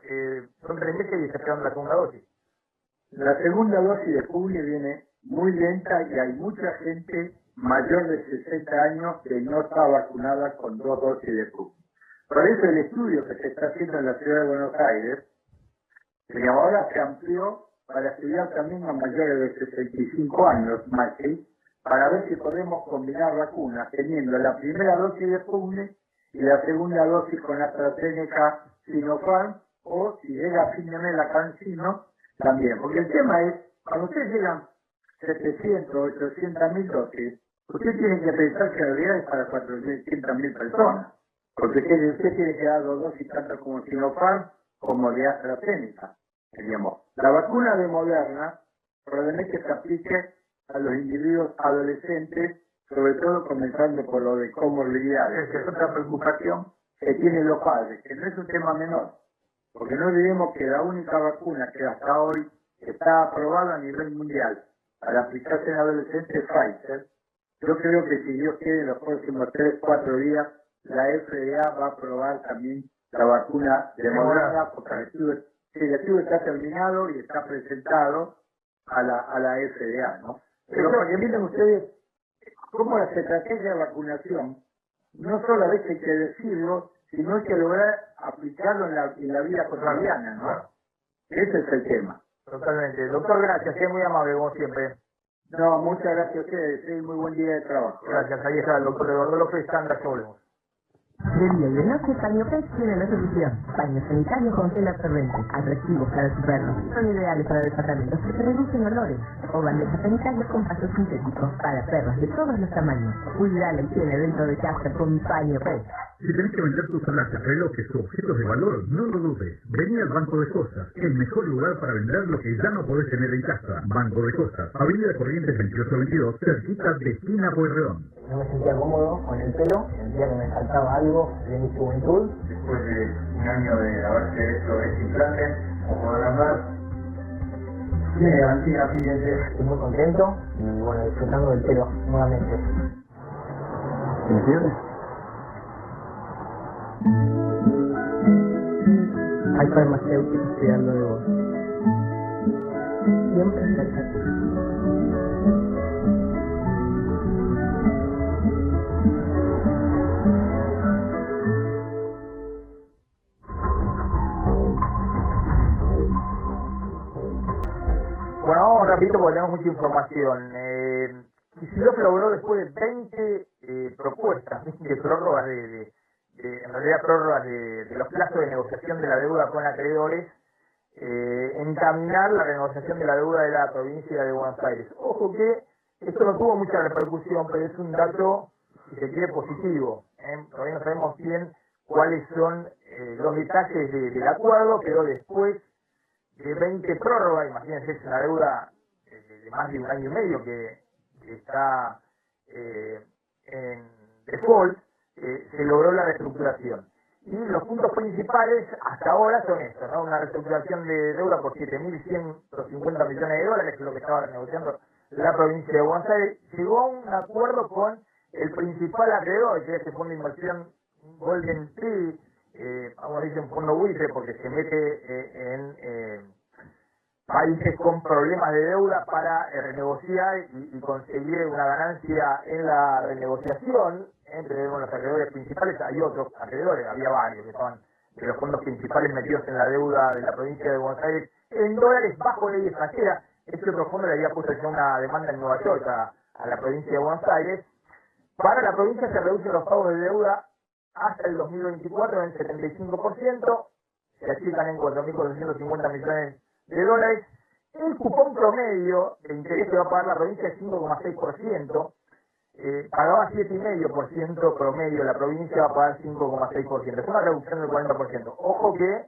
son 3 meses y se esperando la segunda dosis. La segunda dosis de Sputnik viene muy lenta y hay mucha gente mayor de 60 años que no está vacunada con 2 dosis de Sputnik. Por eso el estudio que se está haciendo en la ciudad de Buenos Aires, que ahora se amplió para estudiar también a mayores de 65 años, Maxi, para ver si podemos combinar vacunas teniendo la primera dosis de Sputnik y la segunda dosis con AstraZeneca, Sinopharm, o si llega a fin de mes la CanSino, también. Porque el tema es, cuando ustedes llegan 700 o 800.000 dosis, usted tiene que pensar que en realidad es para 400.000 personas. Porque usted tiene que dar 2 dosis tanto como Sinopharm como de AstraZeneca. Digamos, la vacuna de Moderna probablemente se aplique a los individuos adolescentes, sobre todo comenzando por lo de comorbilidades, que es otra preocupación que tienen los padres, que no es un tema menor, porque no olvidemos que la única vacuna que hasta hoy está aprobada a nivel mundial para aplicarse en adolescentes es Pfizer. Yo creo que si Dios quiere en los próximos 3-4 días la FDA va a aprobar también la vacuna de Moderna, porque el estudio está terminado y está presentado a la FDA, ¿no? Pero para que miren ustedes cómo las estrategias de vacunación no solo a veces hay que decirlo, sino hay que lograr aplicarlo en la vida cotidiana, ¿no? Ese es el tema. Totalmente. Doctor, gracias, es muy amable como siempre. No, muchas gracias a ustedes, sí, muy buen día de trabajo. Gracias, ahí está el doctor Eduardo López, Sandra Sobremos. De día y de noche, Pañopet tiene la solución. Paños sanitarios con gel absorbente, atractivos para su perro. Son ideales para departamentos porque reducen olores. O bandejas sanitarias con pasto sintético para perros de todos los tamaños. Cuida la higiene dentro de casa con Pañopet. Si tenés que vender tus alaces, relojes o objetos de valor, no lo dudes. Vení al Banco de Costas, el mejor lugar para vender lo que ya no podés tener en casa. Banco de Costas, Avenida Corrientes 2822, cerquita de esquina Pueyrredón. No me sentía cómodo con el pelo, sentía que me faltaba algo de mi juventud. Después de un año de haberse hecho este implante, como van a hablar, Me levanté rápidamente, estoy muy contento y bueno, disfrutando del pelo nuevamente. ¿me entiendes? Hay farmacéuticos cuidando de vos. Siempre cerca de ti. Bueno, vamos rapidito porque tenemos mucha información. Kicillof logró después de 20 propuestas, 20 prórrogas en realidad prórrogas de los plazos de negociación de la deuda con acreedores, encaminar la renegociación de la deuda de la provincia de Buenos Aires. Ojo que esto no tuvo mucha repercusión, pero es un dato, si se quiere, positivo. Todavía no sabemos bien cuáles son los detalles del acuerdo, pero después de 20 prórrogas, imagínense, es una deuda de más de un año y medio que está en default, se logró la reestructuración. Y los puntos principales hasta ahora son estos, ¿no? Una reestructuración de deuda por 7.150 millones de dólares, que es lo que estaba negociando la provincia de Buenos Aires. Llegó a un acuerdo con el principal acreedor, que es el fondo de inversión Golden Tree, vamos a decir un fondo buitre, porque se mete en países con problemas de deuda para renegociar y conseguir una ganancia en la renegociación. Entre los acreedores principales hay otros acreedores, había varios que estaban de los fondos principales metidos en la deuda de la provincia de Buenos Aires en dólares bajo ley extranjera. Este otro fondo le había puesto ya una demanda en Nueva York a la provincia de Buenos Aires. Para la provincia se reducen los pagos de deuda hasta el 2024 en 75%, se achican en 4.450 millones de dólares. El cupón promedio de interés que va a pagar la provincia es 5,6%. Pagaba 7,5% promedio, la provincia va a pagar 5,6%. Es una reducción del 40%. Ojo que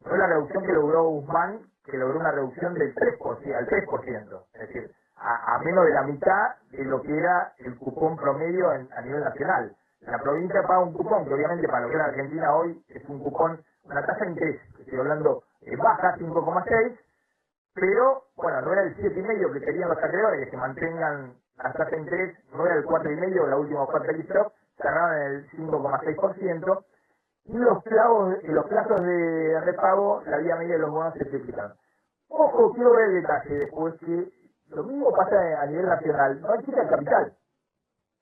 no es la reducción que logró Guzmán, que logró una reducción del 3%, al 3%. Es decir, a menos de la mitad de lo que era el cupón promedio a nivel nacional. La provincia paga un cupón que obviamente para lo que era Argentina hoy es un cupón, una tasa de interés, estoy hablando baja, 5,6%, pero bueno, no era el 7,5% que querían los acreedores, que se mantengan la tasa de interés, no era el 4,5%, la última oferta que hizo, cerraron en el 5,6%, y los plazos de repago, la vía media de los bonos se triplicaron. Ojo, quiero ver el detalle después, que lo mismo pasa a nivel nacional, no existe el capital.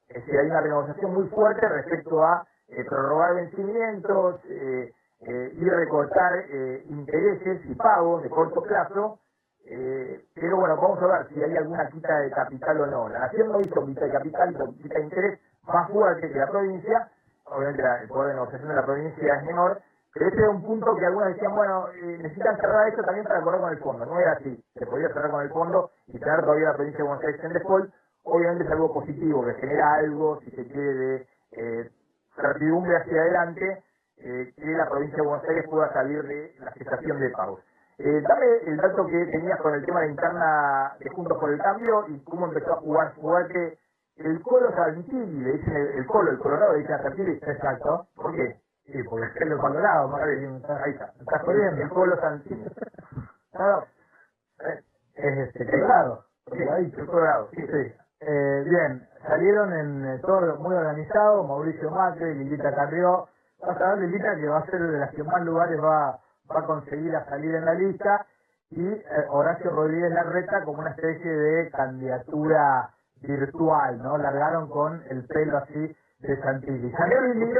Es decir, hay una renegociación muy fuerte respecto a prorrogar vencimientos y recortar intereses y pagos de corto plazo. Pero bueno, vamos a ver si hay alguna quita de capital o no. La Nación no hizo quita de capital, hizo quita de interés más fuerte que la provincia. Obviamente el poder de negociación de la provincia es menor, pero ese era un punto que algunos decían, bueno, necesitan cerrar esto también para correr con el fondo. No era así, se podía cerrar con el fondo y tener todavía la provincia de Buenos Aires en default. Obviamente es algo positivo, que genera algo, si se quiere, de certidumbre hacia adelante, que la provincia de Buenos Aires pueda salir de la cesación de pagos. Dame el dato que tenías con el tema de interna de Juntos por el Cambio y cómo empezó a jugar su fuerte el Colo Santilli, le dicen el Colo, el Colorado, le dicen a Santilli. Exacto. ¿Por qué? Sí, porque es el Colorado, más bien. Ahí está. ¿Estás jodiendo? El Colo Santilli. Claro. Es Colorado. El Colorado, sí. Bien, salieron en todo muy organizado, Mauricio Macri, Lilita Carrió. Vas a ver, Lilita, que va a ser de las que más lugares va a conseguir a salir en la lista, y Horacio Rodríguez Larreta como una especie de candidatura virtual, ¿no? Largaron con el pelo así de Santilli. Santilli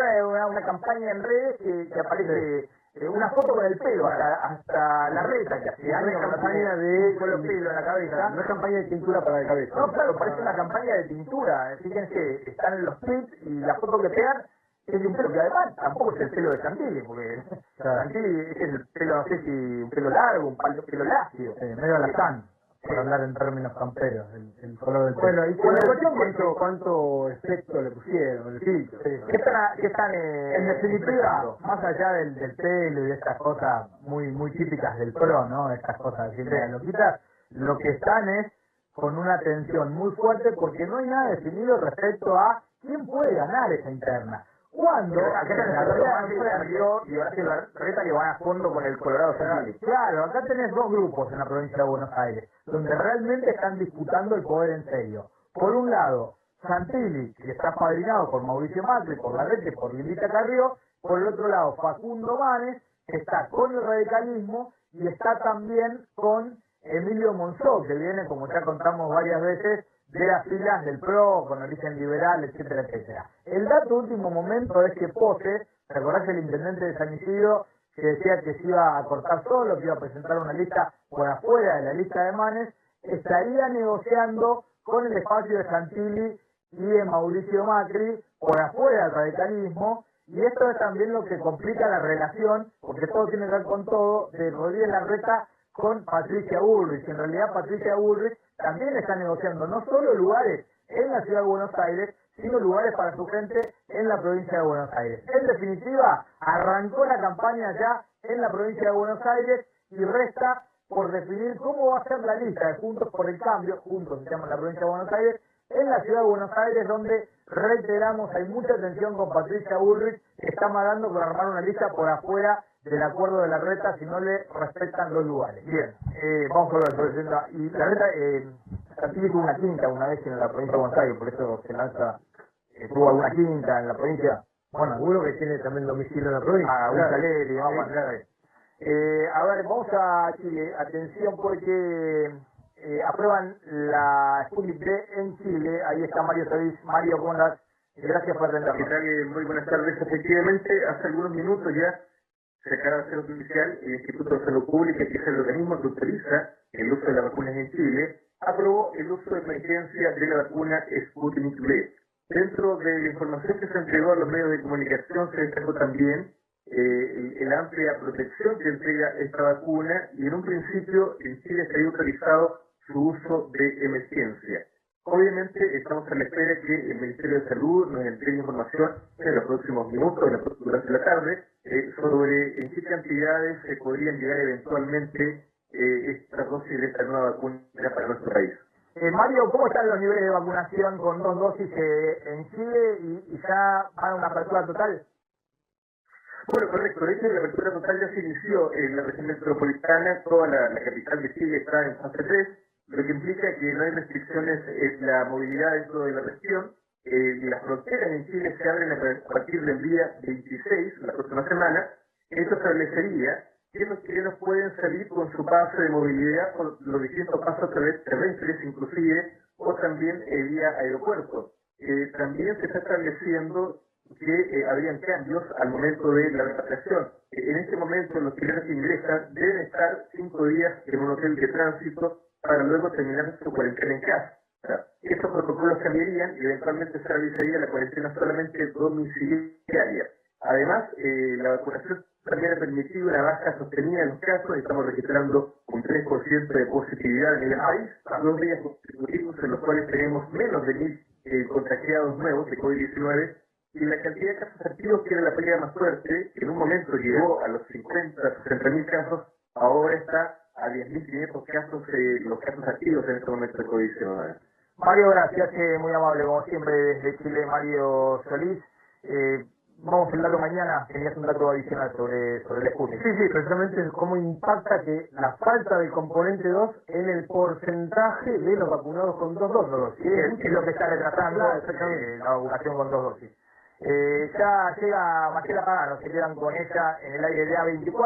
una campaña en redes que aparece una foto con el pelo hasta Larreta, que hace años campaña de con los pelos en la cabeza. No es campaña de tintura para la cabeza. No, claro, parece una campaña de tintura. Fíjense, están en los tweets y la foto que pegan es de un pelo que además tampoco es el pelo de Santilli, porque Santilli es el pelo, no sé si un pelo largo, un pelo lacio. Medio alazán, para hablar en términos camperos, el color del pelo. Bueno, y cuánto efecto le pusieron, el filtro. ¿Qué están en definitiva, más allá del pelo y de estas cosas muy típicas del PRO, ¿no? Estas cosas siempre loquitas, lo que están es con una tensión muy fuerte porque no hay nada definido respecto a quién puede ganar esa interna. Cuando acá tenés y Horacio Larreta que van a fondo con el Colorado Santilli. Claro, acá tenés dos grupos en la provincia de Buenos Aires, donde realmente están disputando el poder en serio. Por un lado, Santilli, que está apadrinado por Mauricio Macri, por Larreta y por Lilita Carrió. Por el otro lado, Facundo Manes, que está con el radicalismo y está también con Emilio Monzó, que viene, como ya contamos varias veces, de las filas del PRO, con origen liberal, etcétera, etcétera. El dato último momento es que Pose, ¿te acordás el intendente de San Isidro que decía que se iba a cortar solo, que iba a presentar una lista por afuera de la lista de Manes, estaría negociando con el espacio de Santilli y de Mauricio Macri por afuera del radicalismo, y esto es también lo que complica la relación, porque todo tiene que ver con todo, de Rodríguez Larreta con Patricia Bullrich. En realidad Patricia Bullrich también está negociando no solo lugares en la ciudad de Buenos Aires, sino lugares para su gente en la provincia de Buenos Aires. En definitiva, arrancó la campaña ya en la provincia de Buenos Aires y resta por definir cómo va a ser la lista de Juntos por el Cambio, Juntos se llama la provincia de Buenos Aires, en la ciudad de Buenos Aires, donde, reiteramos, hay mucha tensión con Patricia Bullrich, que está amagando con armar una lista por afuera del acuerdo de Larreta si no le respetan los lugares. Bien, vamos a ver, y Larreta, Santilli tuvo una quinta una vez en la provincia de Buenos Aires, por eso se lanza, tuvo alguna quinta en la provincia. Bueno, alguno que tiene también domicilio en la provincia. Un Saleri, vamos a ver. A ver, vamos a Chile, atención porque aprueban la Sputnik V en Chile. Ahí está Mario Solís. Mario, ¿cómo andás? Gracias por atendernos. ¿Qué tal? Muy buenas tardes. Efectivamente, hace algunos minutos ya se acaba de hacer oficial el Instituto de Salud Pública, que es el organismo que autoriza el uso de las vacunas en Chile, aprobó el uso de emergencia de la vacuna Sputnik V. Dentro de la información que se entregó a los medios de comunicación se destacó también la amplia protección que entrega esta vacuna, y en un principio en Chile se había autorizado su uso de emergencia. Obviamente estamos a la espera que el Ministerio de Salud nos entregue información en los próximos minutos, durante la tarde, sobre en qué cantidades se podrían llegar eventualmente estas dosis de esta nueva vacuna para nuestro país. Mario, ¿cómo están los niveles de vacunación con 2 dosis en Chile y ya van a una apertura total? Bueno, correcto. De hecho, la apertura total ya se inició en la región metropolitana. Toda la capital de Chile está en fase 3, lo que implica que no hay restricciones en la movilidad dentro de la región. Las fronteras en Chile se abren a partir del día 26, la próxima semana. Esto establecería que los chilenos pueden salir con su pase de movilidad por los distintos pasos terrestres, inclusive, o también vía aeropuerto. También se está estableciendo que habrían cambios al momento de la repatriación. En este momento los chilenos que ingresan deben estar 5 días en un hotel de tránsito para luego terminar su cuarentena en casa. Estos protocolos cambiarían y eventualmente se realizaría la cuarentena solamente domiciliaria. Además, la vacunación también ha permitido una baja sostenida en los casos. Estamos registrando un 3% de positividad en el país, 2 días consecutivos en los cuales tenemos menos de 1.000 contagiados nuevos de COVID-19, y la cantidad de casos activos, que era la pelea más fuerte, que en un momento llegó a los 50, 60.000 casos, ahora está a 10.500 casos, los casos activos en este momento de COVID-19. Mario, gracias, muy amable como siempre desde Chile, Mario Solís. Vamos al dato mañana, tenías un dato adicional sobre el Sputnik. Sí, precisamente cómo impacta que la falta del componente 2 en el porcentaje de los vacunados con 2 dosis. Sí, es lo que está retrasando la vacunación con 2 dosis. Ya llega Marcela Pagano, se quedan con ella en el aire de A24.